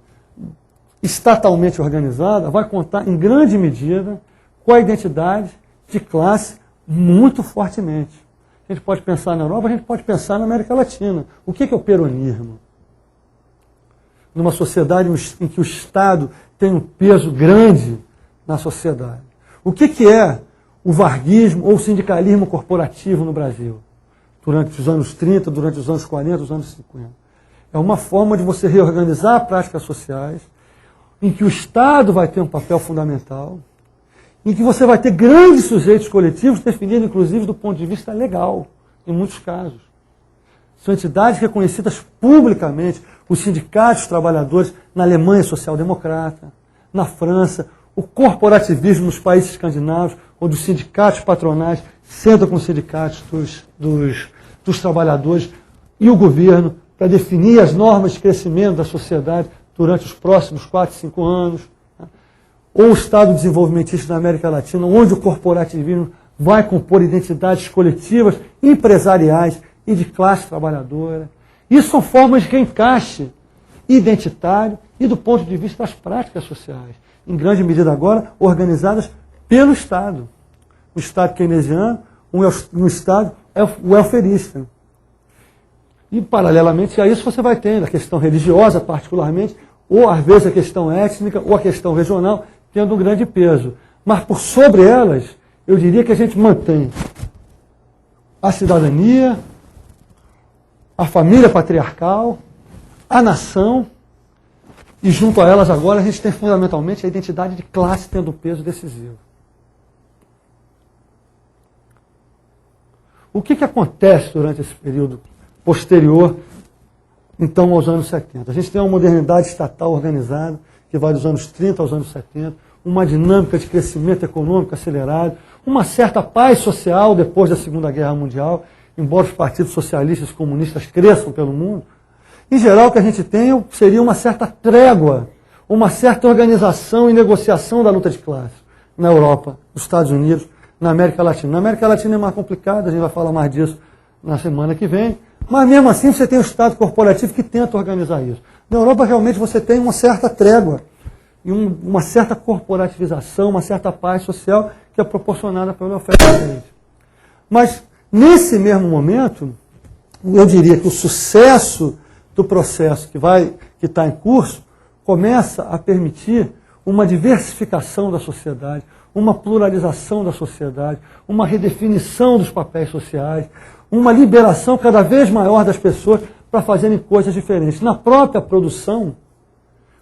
estatalmente organizada vai contar, em grande medida, com a identidade de classe muito fortemente. A gente pode pensar na Europa, a gente pode pensar na América Latina. O que é o peronismo? Numa sociedade em que o Estado tem um peso grande na sociedade. O que é o varguismo ou o sindicalismo corporativo no Brasil? durante os anos 30, durante os anos 40, os anos 50. É uma forma de você reorganizar práticas sociais, em que o Estado vai ter um papel fundamental, em que você vai ter grandes sujeitos coletivos definidos, inclusive, do ponto de vista legal, em muitos casos. São entidades reconhecidas publicamente, os sindicatos trabalhadores na Alemanha social-democrata, na França, o corporativismo nos países escandinavos, onde os sindicatos patronais sentam com os sindicatos dos trabalhadores e o governo para definir as normas de crescimento da sociedade durante os próximos 4, 5 anos. Ou o Estado desenvolvimentista na América Latina, onde o corporativismo vai compor identidades coletivas, empresariais e de classe trabalhadora. Isso são formas de reencaixe identitário e do ponto de vista das práticas sociais, em grande medida agora organizadas pelo Estado. O Estado keynesiano, um Estado welfarista. E, paralelamente a isso, você vai tendo a questão religiosa, particularmente, ou, às vezes, a questão étnica, ou a questão regional, tendo um grande peso. Mas, por sobre elas, eu diria que a gente mantém a cidadania, a família patriarcal, a nação, e junto a elas agora a gente tem fundamentalmente a identidade de classe tendo um peso decisivo. O que acontece durante esse período posterior, então, aos anos 70? A gente tem uma modernidade estatal organizada, que vai dos anos 30 aos anos 70, uma dinâmica de crescimento econômico acelerado, uma certa paz social depois da Segunda Guerra Mundial, embora os partidos socialistas e comunistas cresçam pelo mundo. Em geral, o que a gente tem seria uma certa trégua, uma certa organização e negociação da luta de classe na Europa, nos Estados Unidos, na América Latina. Na América Latina é mais complicado, a gente vai falar mais disso na semana que vem, mas mesmo assim você tem o Estado corporativo que tenta organizar isso. Na Europa, realmente, você tem uma certa trégua e uma certa corporativização, uma certa paz social que é proporcionada pelo welfare state. Mas, nesse mesmo momento, eu diria que o sucesso do processo que está em curso começa a permitir uma diversificação da sociedade, uma pluralização da sociedade, uma redefinição dos papéis sociais, uma liberação cada vez maior das pessoas para fazerem coisas diferentes. Na própria produção,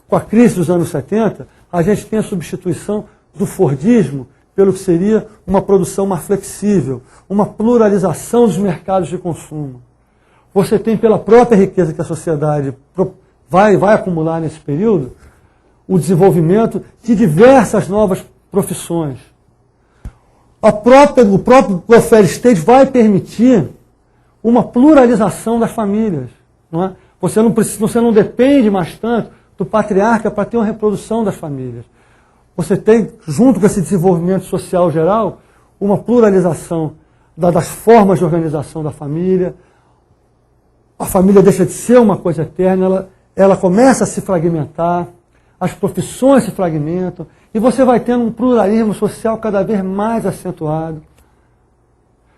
com a crise dos anos 70, a gente tem a substituição do fordismo pelo que seria uma produção mais flexível, uma pluralização dos mercados de consumo. Você tem, pela própria riqueza que a sociedade vai acumular nesse período, o desenvolvimento de diversas novas profissões. O próprio welfare state vai permitir uma pluralização das famílias. Não é? Você não depende mais tanto do patriarca para ter uma reprodução das famílias. Você tem, junto com esse desenvolvimento social geral, uma pluralização das formas de organização da família. A família deixa de ser uma coisa eterna, ela começa a se fragmentar, as profissões se fragmentam, e você vai tendo um pluralismo social cada vez mais acentuado.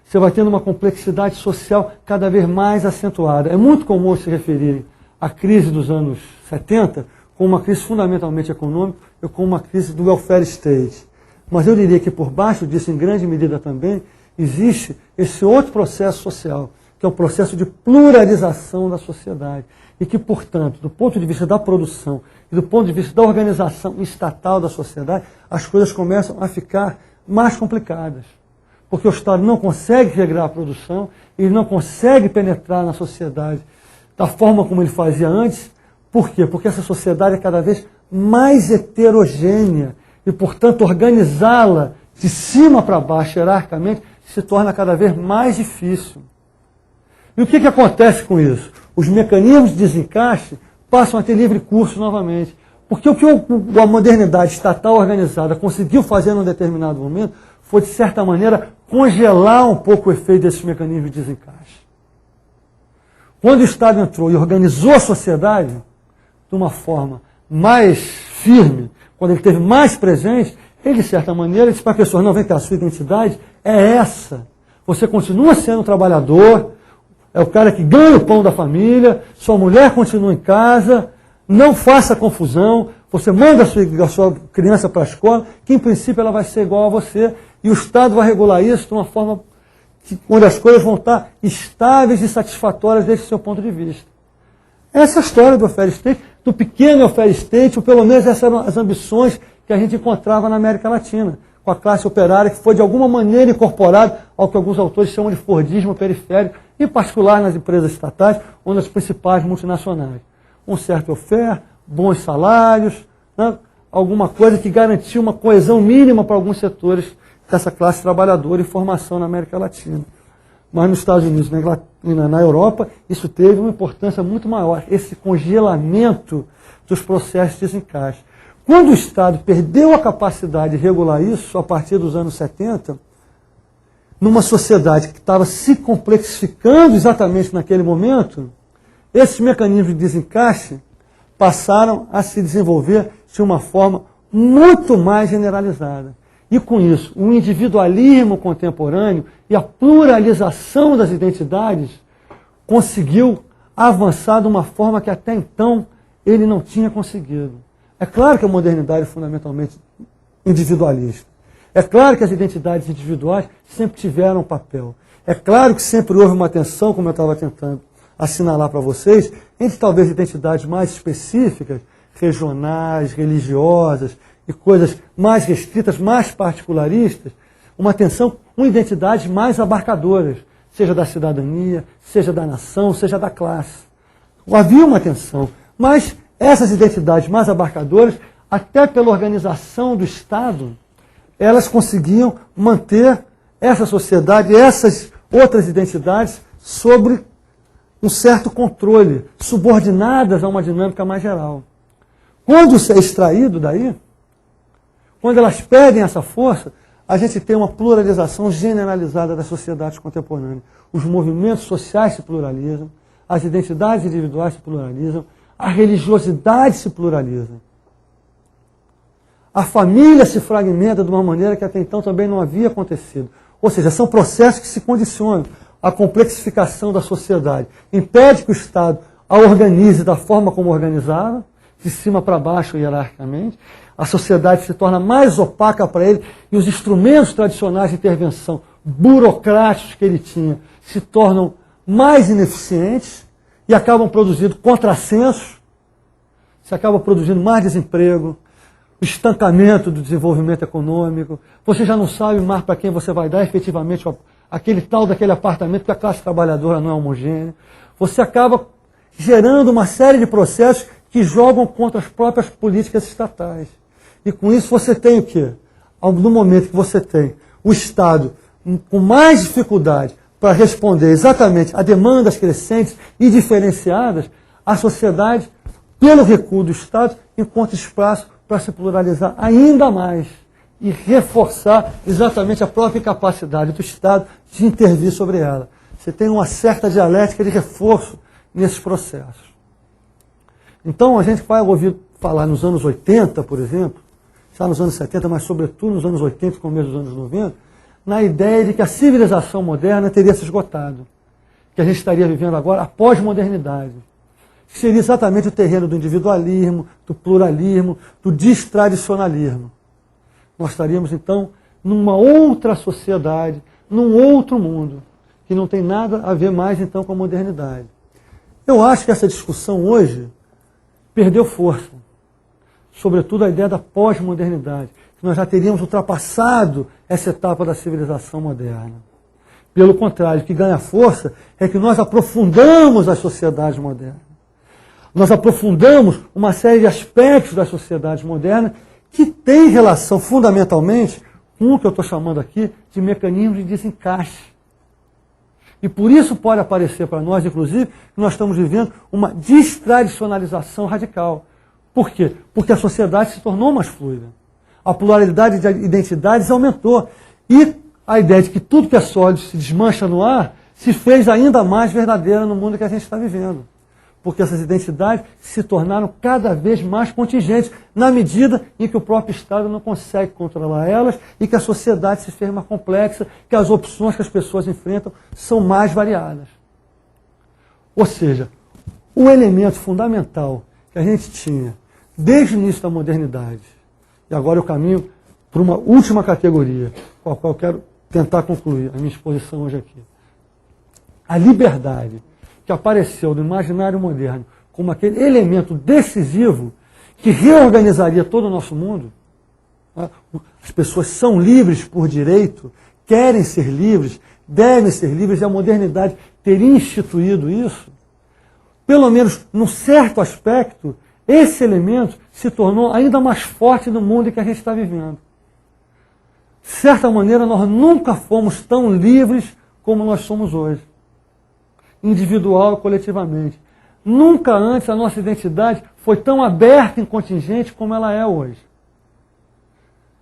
Você vai tendo uma complexidade social cada vez mais acentuada. É muito comum se referirem à crise dos anos 70 como uma crise fundamentalmente econômica e como uma crise do welfare state. Mas eu diria que por baixo disso, em grande medida também, existe esse outro processo social, que é o processo de pluralização da sociedade. E que, portanto, do ponto de vista da produção e do ponto de vista da organização estatal da sociedade, as coisas começam a ficar mais complicadas. Porque o Estado não consegue regrar a produção, ele não consegue penetrar na sociedade da forma como ele fazia antes. Por quê? Porque essa sociedade é cada vez mais heterogênea e, portanto, organizá-la de cima para baixo, hierarquicamente, se torna cada vez mais difícil. E o que acontece com isso? Os mecanismos de desencaixe passam a ter livre curso novamente. Porque o que a modernidade estatal organizada conseguiu fazer num determinado momento foi, de certa maneira, congelar um pouco o efeito desses mecanismos de desencaixe. Quando o Estado entrou e organizou a sociedade de uma forma mais firme, quando ele esteve mais presente, ele, de certa maneira, disse para a pessoa: não, vem cá, a sua identidade é essa. Você continua sendo um trabalhador, é o cara que ganha o pão da família, sua mulher continua em casa, não faça confusão, você manda a sua criança para a escola, que em princípio ela vai ser igual a você, e o Estado vai regular isso de uma forma onde as coisas vão estar estáveis e satisfatórias desde o seu ponto de vista. Essa é a história do welfare state, do pequeno welfare state, ou pelo menos essas eram as ambições que a gente encontrava na América Latina, com a classe operária que foi de alguma maneira incorporada ao que alguns autores chamam de fordismo periférico, em particular nas empresas estatais ou nas principais multinacionais. Um certo welfare, bons salários, né? Alguma coisa que garantia uma coesão mínima para alguns setores dessa classe trabalhadora em formação na América Latina. Mas nos Estados Unidos e na Europa, isso teve uma importância muito maior, esse congelamento dos processos de desencaixe. Quando o Estado perdeu a capacidade de regular isso, a partir dos anos 70, numa sociedade que estava se complexificando exatamente naquele momento, esses mecanismos de desencaixe passaram a se desenvolver de uma forma muito mais generalizada. E com isso, o individualismo contemporâneo e a pluralização das identidades conseguiu avançar de uma forma que até então ele não tinha conseguido. É claro que a modernidade é fundamentalmente individualista. É claro que as identidades individuais sempre tiveram um papel. É claro que sempre houve uma tensão, como eu estava tentando assinalar para vocês, entre talvez identidades mais específicas, regionais, religiosas e coisas mais restritas, mais particularistas, uma tensão com identidades mais abarcadoras, seja da cidadania, seja da nação, seja da classe. Havia uma tensão, mas essas identidades mais abarcadoras, até pela organização do Estado, elas conseguiam manter essa sociedade, essas outras identidades, sobre um certo controle, subordinadas a uma dinâmica mais geral. Quando isso é extraído daí, quando elas perdem essa força, a gente tem uma pluralização generalizada das sociedades contemporâneas. Os movimentos sociais se pluralizam, as identidades individuais se pluralizam, a religiosidade se pluraliza. A família se fragmenta de uma maneira que até então também não havia acontecido. Ou seja, são processos que se condicionam. A complexificação da sociedade impede que o Estado a organize da forma como organizava, de cima para baixo hierarquicamente. A sociedade se torna mais opaca para ele e os instrumentos tradicionais de intervenção burocráticos que ele tinha se tornam mais ineficientes e acabam produzindo contrassensos, se acaba produzindo mais desemprego, o estancamento do desenvolvimento econômico. Você já não sabe mais para quem você vai dar efetivamente aquele tal daquele apartamento, porque a classe trabalhadora não é homogênea. Você acaba gerando uma série de processos que jogam contra as próprias políticas estatais. E com isso você tem o quê? No momento que você tem o Estado com mais dificuldade para responder exatamente a demandas crescentes e diferenciadas, a sociedade, pelo recuo do Estado, encontra espaço para se pluralizar ainda mais e reforçar exatamente a própria capacidade do Estado de intervir sobre ela. Você tem uma certa dialética de reforço nesses processos. Então, a gente vai ouvir falar nos anos 80, por exemplo, já nos anos 70, mas sobretudo nos anos 80 e começo dos anos 90, na ideia de que a civilização moderna teria se esgotado, que a gente estaria vivendo agora a pós-modernidade, que seria exatamente o terreno do individualismo, do pluralismo, do destradicionalismo. Nós estaríamos, então, numa outra sociedade, num outro mundo, que não tem nada a ver mais, então, com a modernidade. Eu acho que essa discussão hoje perdeu força, sobretudo a ideia da pós-modernidade, que nós já teríamos ultrapassado essa etapa da civilização moderna. Pelo contrário, o que ganha força é que nós aprofundamos as sociedades modernas. Nós aprofundamos uma série de aspectos das sociedades modernas que têm relação fundamentalmente com o que eu estou chamando aqui de mecanismos de desencaixe. E por isso pode aparecer para nós, inclusive, que nós estamos vivendo uma destradicionalização radical. Por quê? Porque a sociedade se tornou mais fluida. A pluralidade de identidades aumentou. E a ideia de que tudo que é sólido se desmancha no ar se fez ainda mais verdadeira no mundo que a gente está vivendo. Porque essas identidades se tornaram cada vez mais contingentes, na medida em que o próprio Estado não consegue controlar elas e que a sociedade se fez mais complexa, que as opções que as pessoas enfrentam são mais variadas. Ou seja, o elemento fundamental que a gente tinha desde o início da modernidade, e agora eu caminho para uma última categoria, com a qual eu quero tentar concluir a minha exposição hoje aqui. A liberdade que apareceu no imaginário moderno como aquele elemento decisivo que reorganizaria todo o nosso mundo. As pessoas são livres por direito, querem ser livres, devem ser livres, e a modernidade teria instituído isso. Pelo menos, num certo aspecto, esse elemento se tornou ainda mais forte no mundo em que a gente está vivendo. De certa maneira, nós nunca fomos tão livres como nós somos hoje, individual e coletivamente. Nunca antes a nossa identidade foi tão aberta e contingente como ela é hoje.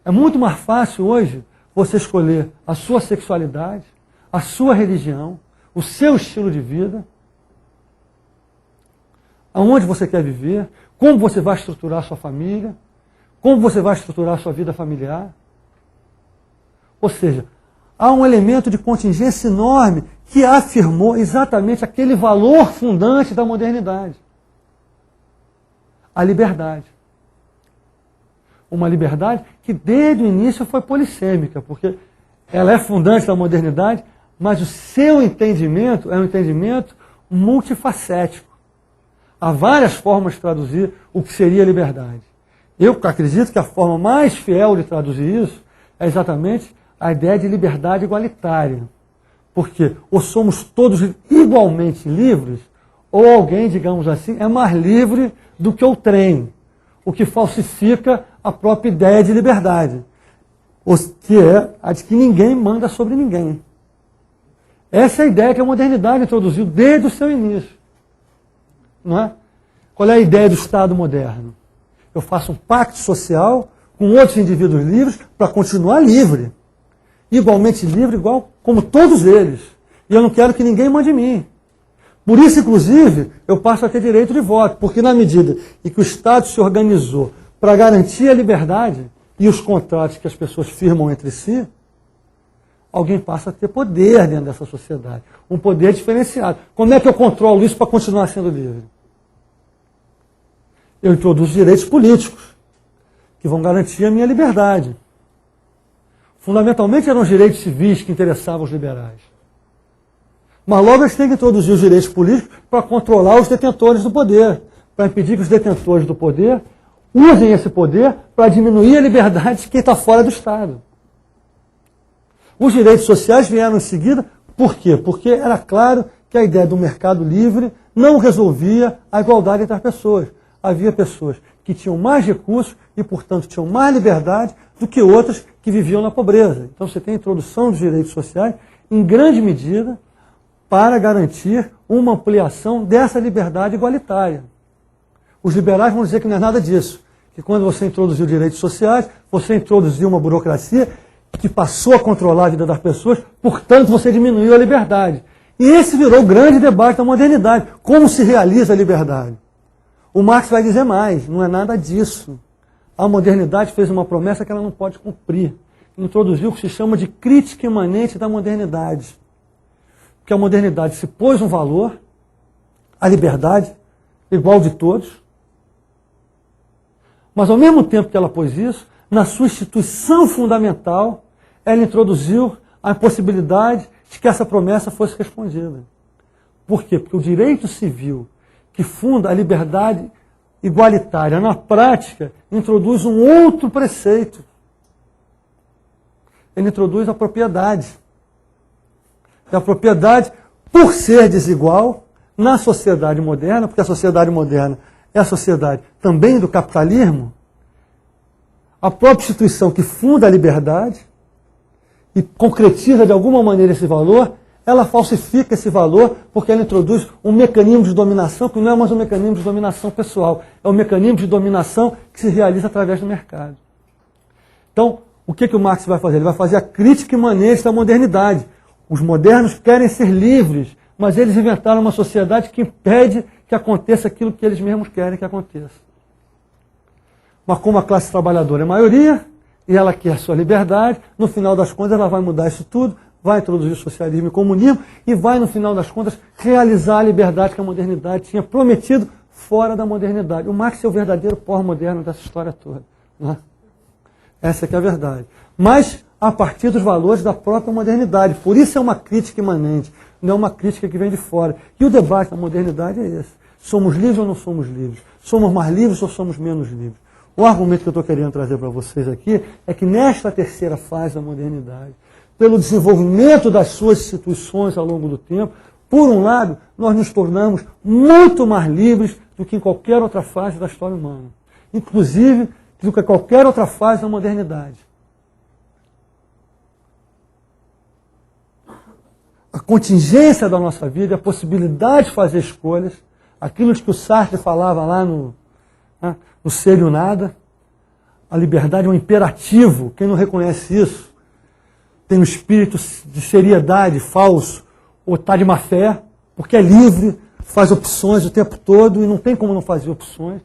É muito mais fácil hoje você escolher a sua sexualidade, a sua religião, o seu estilo de vida, aonde você quer viver, como você vai estruturar a sua família, como você vai estruturar a sua vida familiar. Ou seja, há um elemento de contingência enorme que afirmou exatamente aquele valor fundante da modernidade. A liberdade. Uma liberdade que desde o início foi polissêmica, porque ela é fundante da modernidade, mas o seu entendimento é um entendimento multifacético. Há várias formas de traduzir o que seria liberdade. Eu acredito que a forma mais fiel de traduzir isso é exatamente a ideia de liberdade igualitária. Porque ou somos todos igualmente livres, ou alguém, digamos assim, é mais livre do que o trem, o que falsifica a própria ideia de liberdade, que é a de que ninguém manda sobre ninguém. Essa é a ideia que a modernidade introduziu desde o seu início. Não é? Qual é a ideia do Estado moderno? Eu faço um pacto social com outros indivíduos livres para continuar livre. Igualmente livre, igual como todos eles. E eu não quero que ninguém mande em mim. Por isso, inclusive, eu passo a ter direito de voto, porque na medida em que o Estado se organizou para garantir a liberdade e os contratos que as pessoas firmam entre si, alguém passa a ter poder dentro dessa sociedade. Um poder diferenciado. Como é que eu controlo isso para continuar sendo livre? Eu introduzo direitos políticos, que vão garantir a minha liberdade. Fundamentalmente eram os direitos civis que interessavam os liberais. Mas logo eles têm que introduzir os direitos políticos para controlar os detentores do poder, para impedir que os detentores do poder usem esse poder para diminuir a liberdade de quem está fora do Estado. Os direitos sociais vieram em seguida, por quê? Porque era claro que a ideia do mercado livre não resolvia a igualdade entre as pessoas. Havia pessoas que tinham mais recursos e, portanto, tinham mais liberdade do que outras que viviam na pobreza. Então você tem a introdução dos direitos sociais, em grande medida, para garantir uma ampliação dessa liberdade igualitária. Os liberais vão dizer que não é nada disso, que quando você introduziu direitos sociais, você introduziu uma burocracia que passou a controlar a vida das pessoas, portanto você diminuiu a liberdade. E esse virou o grande debate da modernidade. Como se realiza a liberdade? O Marx vai dizer mais, não é nada disso. A modernidade fez uma promessa que ela não pode cumprir. Introduziu o que se chama de crítica imanente da modernidade. Porque a modernidade se pôs um valor, a liberdade, igual de todos, mas ao mesmo tempo que ela pôs isso, na sua instituição fundamental, ela introduziu a possibilidade de que essa promessa fosse respondida. Por quê? Porque o direito civil, que funda a liberdade igualitária, na prática, introduz um outro preceito. Ele introduz a propriedade. E a propriedade, por ser desigual, na sociedade moderna, porque a sociedade moderna é a sociedade também do capitalismo, a própria instituição que funda a liberdade e concretiza de alguma maneira esse valor, ela falsifica esse valor porque ela introduz um mecanismo de dominação que não é mais um mecanismo de dominação pessoal, é um mecanismo de dominação que se realiza através do mercado. Então, o que o Marx vai fazer? Ele vai fazer a crítica imanente da modernidade. Os modernos querem ser livres, mas eles inventaram uma sociedade que impede que aconteça aquilo que eles mesmos querem que aconteça. Mas como a classe trabalhadora é a maioria, e ela quer sua liberdade, no final das contas ela vai mudar isso tudo, vai introduzir o socialismo e o comunismo, e vai, no final das contas, realizar a liberdade que a modernidade tinha prometido fora da modernidade. O Marx é o verdadeiro pós-moderno dessa história toda. Né? Essa que é a verdade. Mas a partir dos valores da própria modernidade. Por isso é uma crítica imanente, não é uma crítica que vem de fora. E o debate da modernidade é esse. Somos livres ou não somos livres? Somos mais livres ou somos menos livres? O argumento que eu estou querendo trazer para vocês aqui é que nesta terceira fase da modernidade, pelo desenvolvimento das suas instituições ao longo do tempo, por um lado, nós nos tornamos muito mais livres do que em qualquer outra fase da história humana. Inclusive, do que qualquer outra fase da modernidade. A contingência da nossa vida, a possibilidade de fazer escolhas, aquilo de que o Sartre falava lá no Ser e o Nada, a liberdade é um imperativo. Quem não reconhece isso tem um espírito de seriedade falso, ou está de má fé, porque é livre, faz opções o tempo todo e não tem como não fazer opções.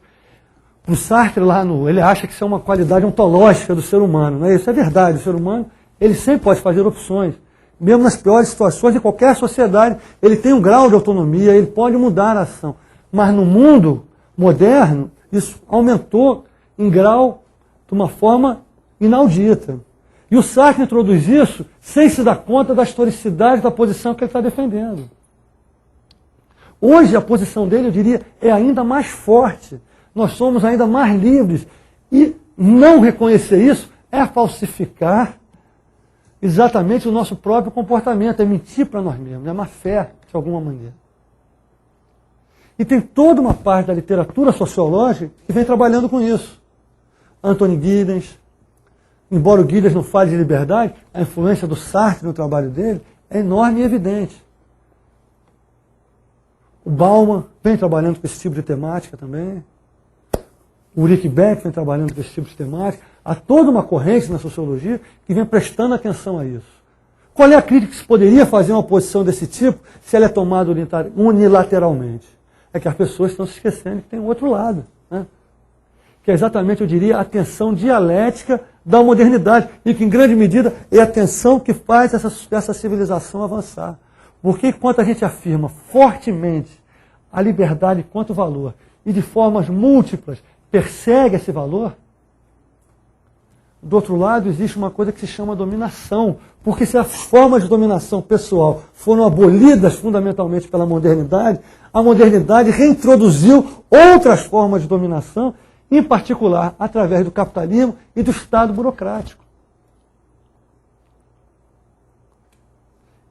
O Sartre ele acha que isso é uma qualidade ontológica do ser humano. Não é isso? É verdade, o ser humano ele sempre pode fazer opções. Mesmo nas piores situações de qualquer sociedade, ele tem um grau de autonomia, ele pode mudar a ação. Mas no mundo moderno, isso aumentou em grau de uma forma inaudita. E o Sartre introduz isso sem se dar conta da historicidade da posição que ele está defendendo. Hoje a posição dele, eu diria, é ainda mais forte. Nós somos ainda mais livres. E não reconhecer isso é falsificar exatamente o nosso próprio comportamento, é mentir para nós mesmos, é má fé, de alguma maneira. E tem toda uma parte da literatura sociológica que vem trabalhando com isso. Anthony Giddens, embora o Giddens não fale de liberdade, a influência do Sartre no trabalho dele é enorme e evidente. O Bauman vem trabalhando com esse tipo de temática também. O Ulrich Beck vem trabalhando com esse tipo de temática. Há toda uma corrente na sociologia que vem prestando atenção a isso. Qual é a crítica que se poderia fazer uma posição desse tipo se ela é tomada unilateralmente? É que as pessoas estão se esquecendo que tem um outro lado, né? Que é exatamente, eu diria, a tensão dialética da modernidade, e que em grande medida é a tensão que faz essa civilização avançar. Porque enquanto a gente afirma fortemente a liberdade quanto valor, e de formas múltiplas persegue esse valor, do outro lado existe uma coisa que se chama dominação, porque se as formas de dominação pessoal foram abolidas fundamentalmente pela modernidade, a modernidade reintroduziu outras formas de dominação, em particular através do capitalismo e do Estado burocrático.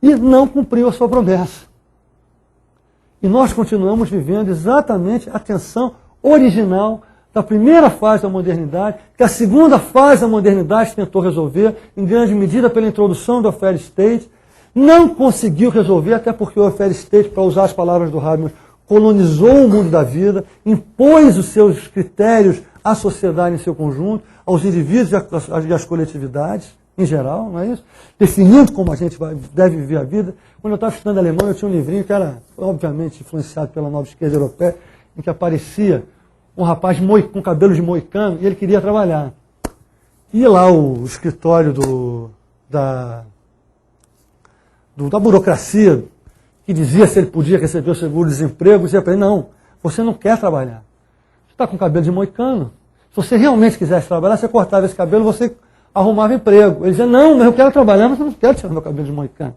E não cumpriu a sua promessa. E nós continuamos vivendo exatamente a tensão original da primeira fase da modernidade, que a segunda fase da modernidade tentou resolver, em grande medida pela introdução do welfare state, não conseguiu resolver, até porque o welfare state, para usar as palavras do Habermas, colonizou o mundo da vida, impôs os seus critérios à sociedade em seu conjunto, aos indivíduos e às coletividades, em geral, não é isso? Definindo como a gente deve viver a vida. Quando eu estava estudando alemão, eu tinha um livrinho que era, obviamente, influenciado pela nova esquerda europeia, em que aparecia um rapaz com cabelo de moicano e ele queria trabalhar. Ia lá o escritório da burocracia, que dizia se ele podia receber o seguro-desemprego, dizia para ele, não, você não quer trabalhar. Você está com cabelo de moicano. Se você realmente quisesse trabalhar, você cortava esse cabelo, você arrumava emprego. Ele dizia, não, mas eu quero trabalhar, mas eu não quero tirar meu cabelo de moicano.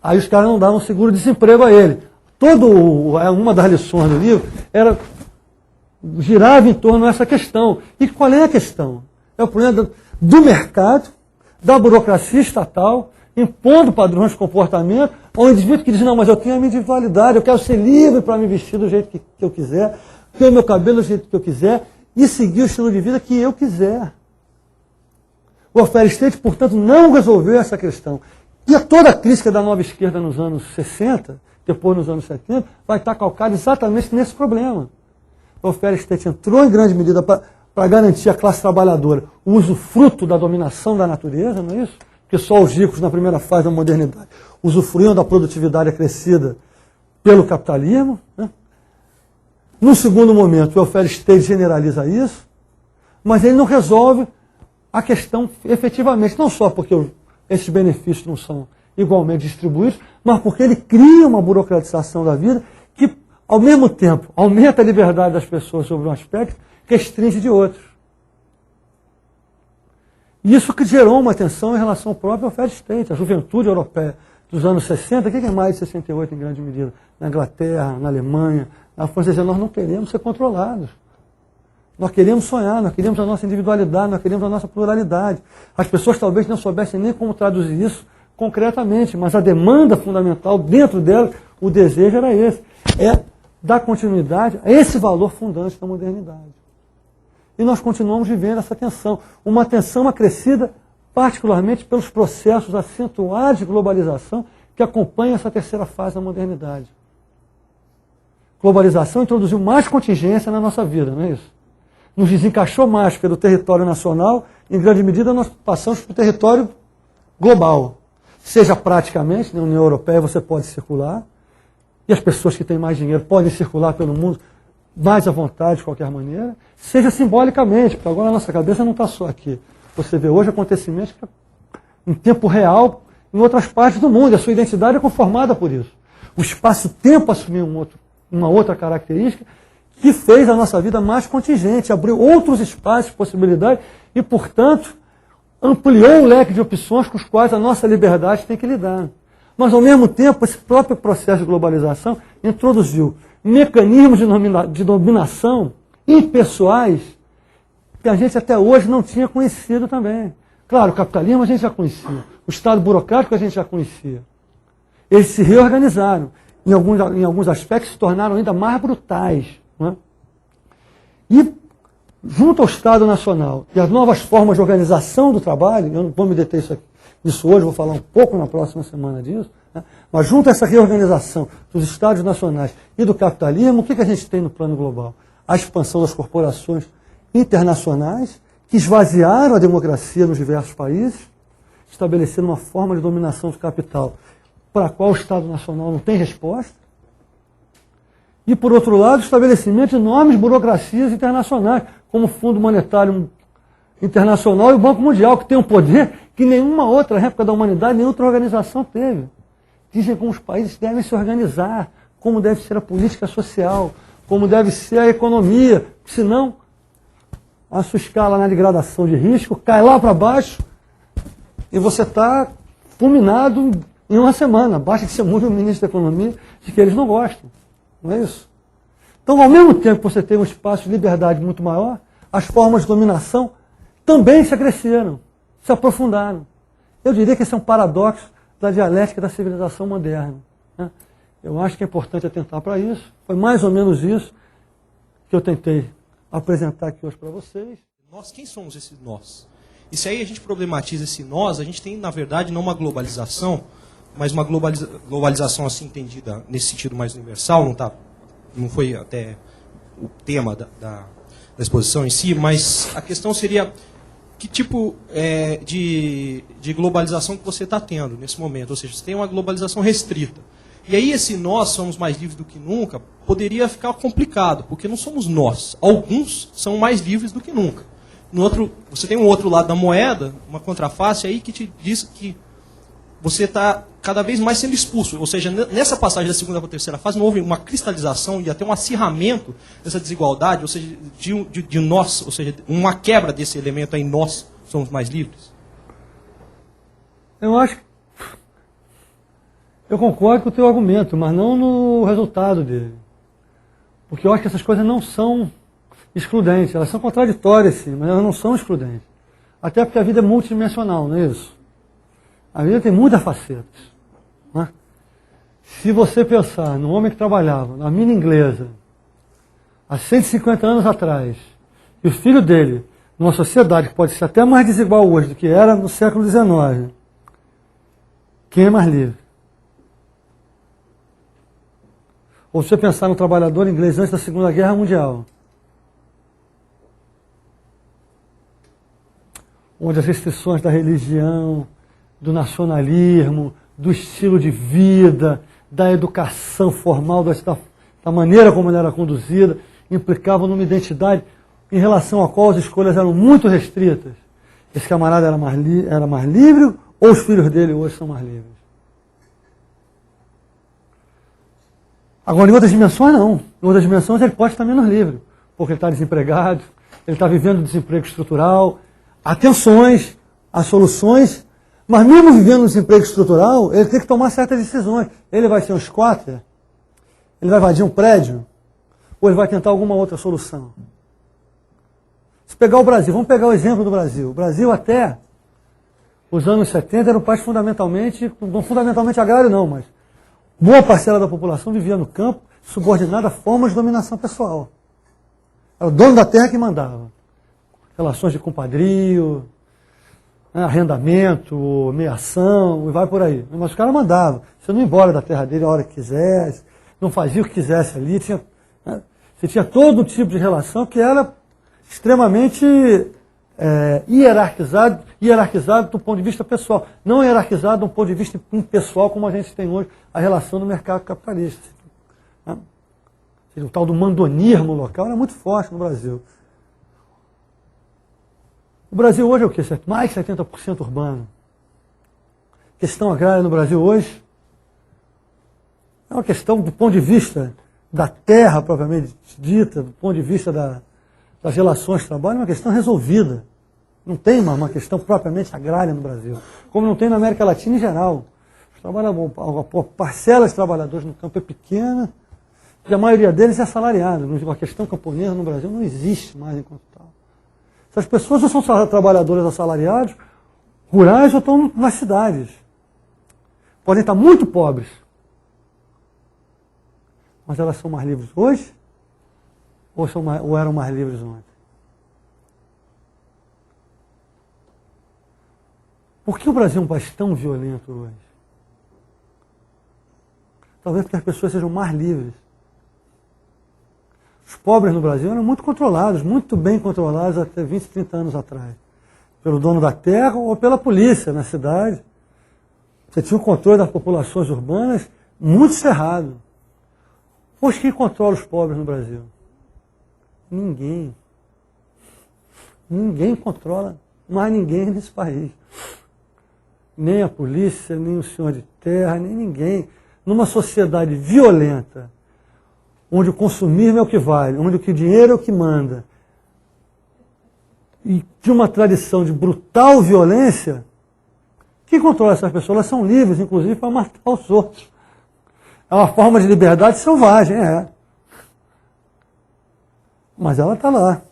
Aí os caras não davam seguro-desemprego a ele. Uma das lições do livro girava em torno dessa questão. E qual é a questão? É o problema do mercado, da burocracia estatal, impondo padrões de comportamento, ao indivíduo que diz, não, mas eu tenho a minha individualidade, eu quero ser livre para me vestir do jeito que eu quiser, ter o meu cabelo do jeito que eu quiser, e seguir o estilo de vida que eu quiser. O welfare state, portanto, não resolveu essa questão. E toda a crítica da nova esquerda nos anos 60, depois nos anos 70, vai estar calcada exatamente nesse problema. O welfare state entrou em grande medida para garantir à classe trabalhadora o usufruto da dominação da natureza, não é isso? Porque só os ricos, na primeira fase da modernidade, usufruíam da produtividade acrescida pelo capitalismo, né? No segundo momento, o welfare state generaliza isso, mas ele não resolve a questão efetivamente, não só porque esses benefícios não são igualmente distribuídos, mas porque ele cria uma burocratização da vida que, ao mesmo tempo, aumenta a liberdade das pessoas sobre um aspecto, restringe de outros. E isso que gerou uma tensão em relação ao próprio welfare state, a juventude europeia dos anos 60, o que é mais de 68 em grande medida? Na Inglaterra, na Alemanha, na França, dizendo, nós não queremos ser controlados. Nós queremos sonhar, nós queremos a nossa individualidade, nós queremos a nossa pluralidade. As pessoas talvez não soubessem nem como traduzir isso concretamente, mas a demanda fundamental dentro dela, o desejo era esse, é dar continuidade a esse valor fundante da modernidade. E nós continuamos vivendo essa tensão, uma tensão acrescida particularmente pelos processos acentuados de globalização que acompanham essa terceira fase da modernidade. Globalização introduziu mais contingência na nossa vida, não é isso? Nos desencaixou mais pelo território nacional, em grande medida nós passamos para o território global. Seja praticamente, na União Europeia você pode circular, e as pessoas que têm mais dinheiro podem circular pelo mundo mais à vontade, de qualquer maneira, seja simbolicamente, porque agora a nossa cabeça não está só aqui. Você vê hoje acontecimentos em tempo real em outras partes do mundo, e a sua identidade é conformada por isso. O espaço-tempo assumiu uma outra característica que fez a nossa vida mais contingente, abriu outros espaços, possibilidades, e, portanto, ampliou o leque de opções com os quais a nossa liberdade tem que lidar. Mas, ao mesmo tempo, esse próprio processo de globalização introduziu mecanismos de dominação impessoais que a gente até hoje não tinha conhecido também. Claro, o capitalismo a gente já conhecia, o Estado burocrático a gente já conhecia. Eles se reorganizaram, em alguns aspectos se tornaram ainda mais brutais. Não é? E, junto ao Estado Nacional e as novas formas de organização do trabalho, eu não vou me deter nisso hoje, vou falar um pouco na próxima semana disso, né? Mas junto a essa reorganização dos Estados nacionais e do capitalismo, o que a gente tem no plano global? A expansão das corporações internacionais que esvaziaram a democracia nos diversos países, estabelecendo uma forma de dominação do capital para a qual o Estado Nacional não tem resposta. E, por outro lado, o estabelecimento de enormes burocracias internacionais, como o Fundo Monetário Internacional e o Banco Mundial, que tem um poder que nenhuma outra época da humanidade, nenhuma outra organização teve. Dizem como os países devem se organizar, como deve ser a política social, como deve ser a economia, senão a sua escala na degradação de risco cai lá para baixo e você está fulminado em uma semana. Basta que você mude o ministro da Economia de que eles não gostam. Não é isso? Então, ao mesmo tempo que você tem um espaço de liberdade muito maior, as formas de dominação também se acresceram, se aprofundaram. Eu diria que esse é um paradoxo da dialética da civilização moderna. Né? Eu acho que é importante atentar para isso. Foi mais ou menos isso que eu tentei apresentar aqui hoje para vocês. Nós, quem somos esses nós? E se aí a gente problematiza esse nós, a gente tem, na verdade, não uma globalização, mas uma globalização assim entendida nesse sentido mais universal, não foi até o tema da exposição em si, mas a questão seria que tipo de globalização que você está tendo nesse momento, ou seja, você tem uma globalização restrita. E aí esse nós somos mais livres do que nunca poderia ficar complicado, porque não somos nós. Alguns são mais livres do que nunca. Você tem um outro lado da moeda, uma contraface aí que te diz que você está cada vez mais sendo expulso. Ou seja, nessa passagem da segunda para a terceira fase não houve uma cristalização e até um acirramento dessa desigualdade, ou seja, de nós, ou seja, uma quebra desse elemento aí, nós somos mais livres? Eu acho que eu concordo com o teu argumento, mas não no resultado dele. Porque eu acho que essas coisas não são excludentes, elas são contraditórias sim, mas elas não são excludentes. Até porque a vida é multidimensional, não é isso? A vida tem muitas facetas. Né? Se você pensar num homem que trabalhava na mina inglesa há 150 anos atrás, e o filho dele, numa sociedade que pode ser até mais desigual hoje do que era no século XIX, quem é mais livre? Ou se você pensar no trabalhador inglês antes da Segunda Guerra Mundial, onde as restrições da religião, do nacionalismo, do estilo de vida, da educação formal, da maneira como ela era conduzida, implicavam numa identidade em relação à qual as escolhas eram muito restritas. Esse camarada era mais livre ou os filhos dele hoje são mais livres? Agora, em outras dimensões, não. Em outras dimensões, ele pode estar menos livre, porque ele está desempregado, ele está vivendo desemprego estrutural, há tensões, as soluções, mas mesmo vivendo no desemprego estrutural, ele tem que tomar certas decisões. Ele vai ser um squatter? Ele vai invadir um prédio? Ou ele vai tentar alguma outra solução? Se pegar o Brasil, vamos pegar o exemplo do Brasil. O Brasil até os anos 70 era um país fundamentalmente, não fundamentalmente agrário não, mas boa parcela da população vivia no campo, subordinada a formas de dominação pessoal. Era o dono da terra que mandava. Relações de compadrio, arrendamento, meação, e vai por aí. Mas os caras mandavam. Você não ia embora da terra dele a hora que quisesse, não fazia o que quisesse ali. Você tinha todo tipo de relação que era extremamente hierarquizado do ponto de vista pessoal. Não hierarquizado do ponto de vista impessoal, como a gente tem hoje a relação no mercado capitalista. O tal do mandonismo local era muito forte no Brasil. O Brasil hoje é o quê? Mais de 70% urbano. A questão agrária no Brasil hoje é uma questão do ponto de vista da terra propriamente dita, do ponto de vista das relações de trabalho, é uma questão resolvida. Não tem uma questão propriamente agrária no Brasil, como não tem na América Latina em geral. A parcela de trabalhadores no campo é pequena e a maioria deles é assalariada. A questão camponesa no Brasil não existe mais enquanto tal. Essas pessoas ou são trabalhadores assalariados, rurais ou estão nas cidades. Podem estar muito pobres. Mas elas são mais livres hoje? Ou eram mais livres ontem? Por que o Brasil é um país tão violento hoje? Talvez porque as pessoas sejam mais livres. Os pobres no Brasil eram muito controlados, muito bem controlados até 20, 30 anos atrás. Pelo dono da terra ou pela polícia na cidade. Você tinha o controle das populações urbanas muito cerrado. Hoje quem controla os pobres no Brasil? Ninguém. Ninguém controla mais ninguém nesse país. Nem a polícia, nem o senhor de terra, nem ninguém. Numa sociedade violenta, onde o consumismo é o que vale, onde o dinheiro é o que manda, e de uma tradição de brutal violência, quem controla essas pessoas? Elas são livres, inclusive, para matar os outros. É uma forma de liberdade selvagem, é. Mas ela está lá.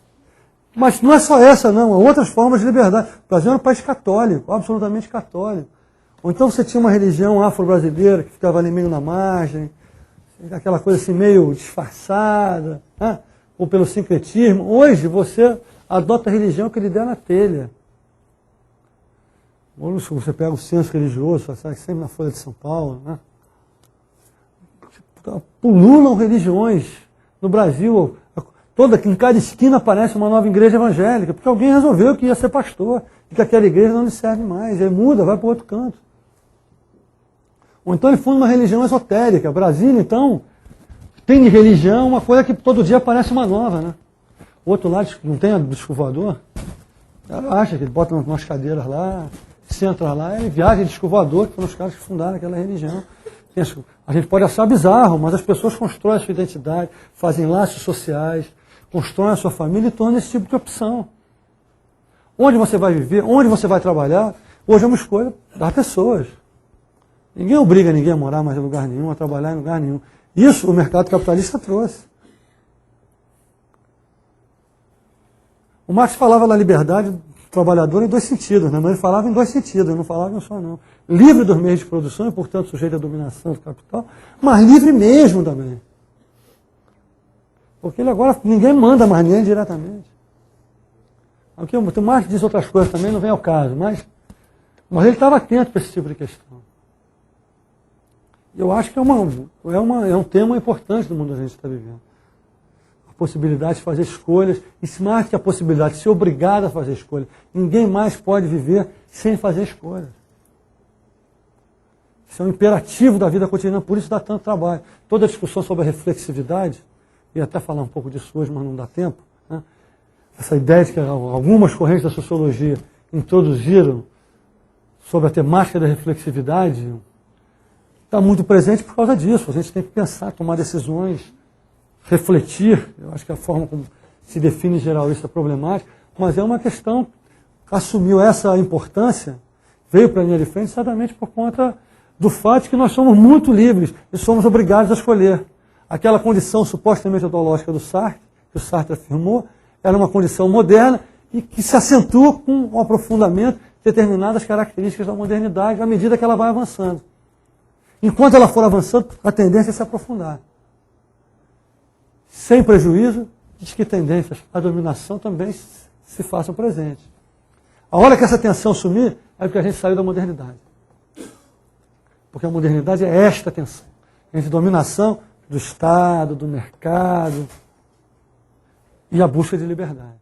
Mas não é só essa, não. Há outras formas de liberdade. O Brasil era um país católico, absolutamente católico. Ou então você tinha uma religião afro-brasileira que ficava ali meio na margem, aquela coisa assim meio disfarçada, né? Ou pelo sincretismo. Hoje você adota a religião que lhe der na telha. Ou você pega o censo religioso, sabe, sempre na Folha de São Paulo, né? Pululam religiões no Brasil. Em cada esquina aparece uma nova igreja evangélica, porque alguém resolveu que ia ser pastor, e que aquela igreja não lhe serve mais, aí muda, vai para o outro canto. Ou então ele funda uma religião esotérica. Brasília, então, tem de religião uma coisa que todo dia aparece uma nova, né? O outro lado não tem a disco voador, ela acha que ele bota umas cadeiras lá, senta lá, ele viaja de disco voador, que foram os caras que fundaram aquela religião. A gente pode achar bizarro, mas as pessoas constroem a sua identidade, fazem laços sociais, constroem a sua família e tornam esse tipo de opção. Onde você vai viver, onde você vai trabalhar, hoje é uma escolha das pessoas. Ninguém obriga ninguém a morar mais em lugar nenhum, a trabalhar em lugar nenhum. Isso o mercado capitalista trouxe. O Marx falava da liberdade do trabalhador em dois sentidos, né? Mas ele falava em dois sentidos, ele não falava em um só não. Livre dos meios de produção e, portanto, sujeito à dominação do capital, mas livre mesmo também. Porque ele agora, ninguém manda mais ninguém diretamente. Aqui, o Marx diz outras coisas também, não vem ao caso, mas ele estava atento para esse tipo de questão. Eu acho que é um tema importante do mundo que a gente está vivendo. A possibilidade de fazer escolhas, e mais que a possibilidade de ser obrigado a fazer escolhas. Ninguém mais pode viver sem fazer escolhas. Isso é um imperativo da vida cotidiana, por isso dá tanto trabalho. Toda a discussão sobre a reflexividade, ia até falar um pouco disso hoje, mas não dá tempo, né? Essa ideia de que algumas correntes da sociologia introduziram sobre a temática da reflexividade, está muito presente por causa disso. A gente tem que pensar, tomar decisões, refletir. Eu acho que a forma como se define em geral isso é problemática, mas é uma questão assumiu essa importância, veio para a linha de frente exatamente por conta do fato de que nós somos muito livres e somos obrigados a escolher. Aquela condição supostamente ontológica do Sartre, que o Sartre afirmou, era uma condição moderna e que se acentua com o aprofundamento de determinadas características da modernidade à medida que ela vai avançando. Enquanto ela for avançando, a tendência é se aprofundar. Sem prejuízo de que tendências à dominação também se façam presentes. A hora que essa tensão sumir, é porque a gente saiu da modernidade. Porque a modernidade é esta tensão entre dominação do Estado, do mercado e a busca de liberdade.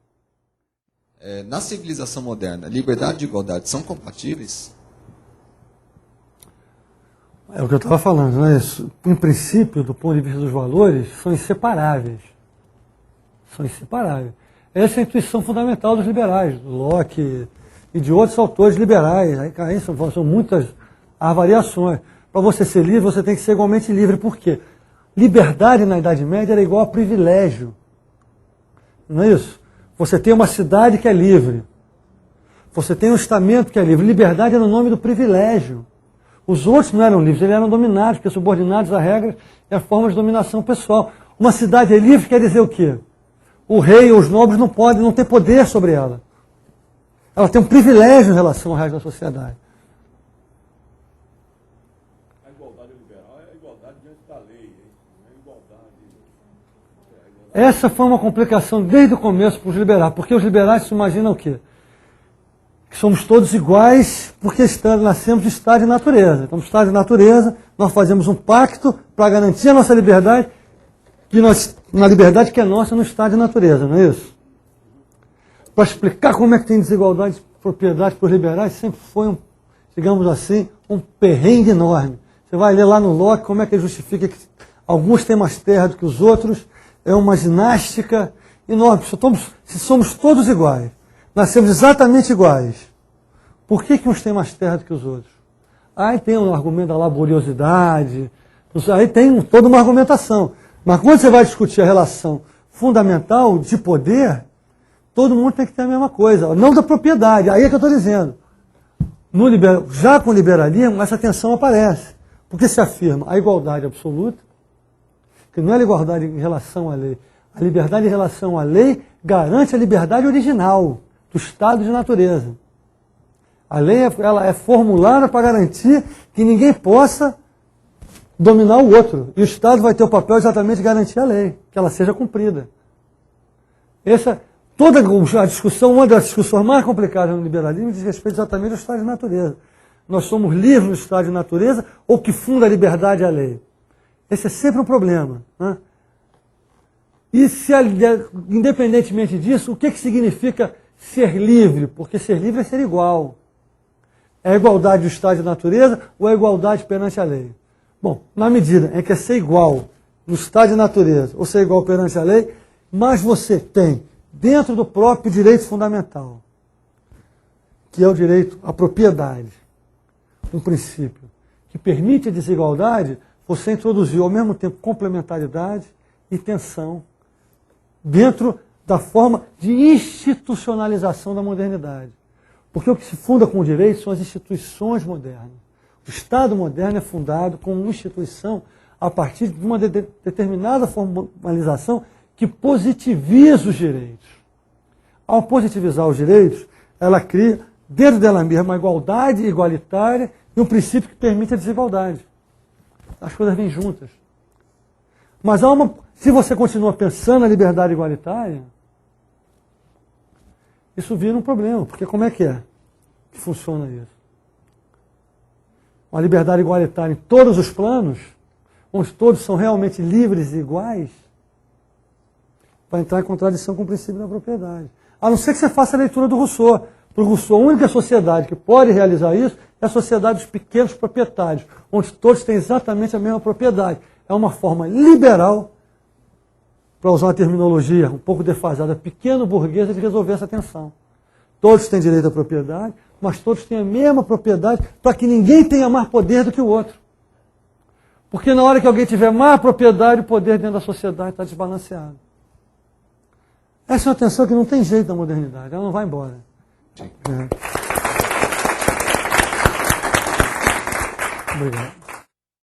Na civilização moderna, liberdade e igualdade são compatíveis? É o que eu estava falando, né? Em princípio, do ponto de vista dos valores, são inseparáveis. São inseparáveis. Essa é a intuição fundamental dos liberais, do Locke e de outros autores liberais. Aí são muitas as variações. Para você ser livre, você tem que ser igualmente livre. Por quê? Liberdade na Idade Média era igual a privilégio. Não é isso? Você tem uma cidade que é livre. Você tem um estamento que é livre. Liberdade era o nome do privilégio. Os outros não eram livres, eles eram dominados, porque subordinados a regras e a formas de dominação pessoal. Uma cidade livre quer dizer o quê? O rei ou os nobres não têm poder sobre ela. Ela tem um privilégio em relação ao resto da sociedade. A igualdade liberal é a igualdade diante da lei, não é igualdade. Essa foi uma complicação desde o começo para os liberais, porque os liberais se imaginam o quê? Que somos todos iguais porque nascemos de estado de natureza. Então, no estado de natureza, nós fazemos um pacto para garantir a nossa liberdade, na liberdade que é nossa no estado de natureza, não é isso? Para explicar como é que tem desigualdade de propriedade para os liberais, sempre foi, digamos assim, um perrengue enorme. Você vai ler lá no Locke como é que ele justifica que alguns têm mais terra do que os outros, é uma ginástica enorme. Se somos todos iguais, nascemos exatamente iguais, por que uns têm mais terra do que os outros? Aí tem um argumento da laboriosidade, aí tem toda uma argumentação. Mas quando você vai discutir a relação fundamental de poder, todo mundo tem que ter a mesma coisa, não da propriedade. Aí é que eu estou dizendo. Já com o liberalismo, essa tensão aparece. Porque se afirma a igualdade absoluta, que não é a igualdade em relação à lei. A liberdade em relação à lei garante a liberdade original do estado de natureza. A lei ela é formulada para garantir que ninguém possa dominar o outro. E o Estado vai ter o papel exatamente de garantir a lei, que ela seja cumprida. Toda a discussão, uma das discussões mais complicadas no liberalismo diz respeito exatamente ao estado de natureza. Nós somos livres no estado de natureza ou que funda a liberdade e a lei? Esse é sempre um problema. Né? E independentemente disso, o que significa ser livre? Porque ser livre é ser igual. É a igualdade do estado de natureza ou a igualdade perante a lei? Bom, na medida em que é ser igual no estado de natureza ou ser igual perante a lei, mas você tem, dentro do próprio direito fundamental, que é o direito à propriedade, um princípio que permite a desigualdade, você introduziu ao mesmo tempo complementaridade e tensão dentro da forma de institucionalização da modernidade. Porque o que se funda com o direito são as instituições modernas. O Estado moderno é fundado como uma instituição a partir de uma determinada formalização que positiviza os direitos. Ao positivizar os direitos, ela cria, dentro dela mesma, uma igualdade igualitária e um princípio que permite a desigualdade. As coisas vêm juntas. Mas se você continua pensando na liberdade igualitária, isso vira um problema, porque como é que funciona isso? Uma liberdade igualitária em todos os planos, onde todos são realmente livres e iguais, vai entrar em contradição com o princípio da propriedade. A não ser que você faça a leitura do Rousseau. Para o Rousseau, a única sociedade que pode realizar isso é a sociedade dos pequenos proprietários, onde todos têm exatamente a mesma propriedade. É uma forma liberal, para usar uma terminologia um pouco defasada, pequeno burguesa, de resolver essa tensão. Todos têm direito à propriedade, mas todos têm a mesma propriedade para que ninguém tenha mais poder do que o outro. Porque na hora que alguém tiver mais propriedade, o poder dentro da sociedade está desbalanceado. Essa é uma tensão que não tem jeito na modernidade, ela não vai embora. Obrigado.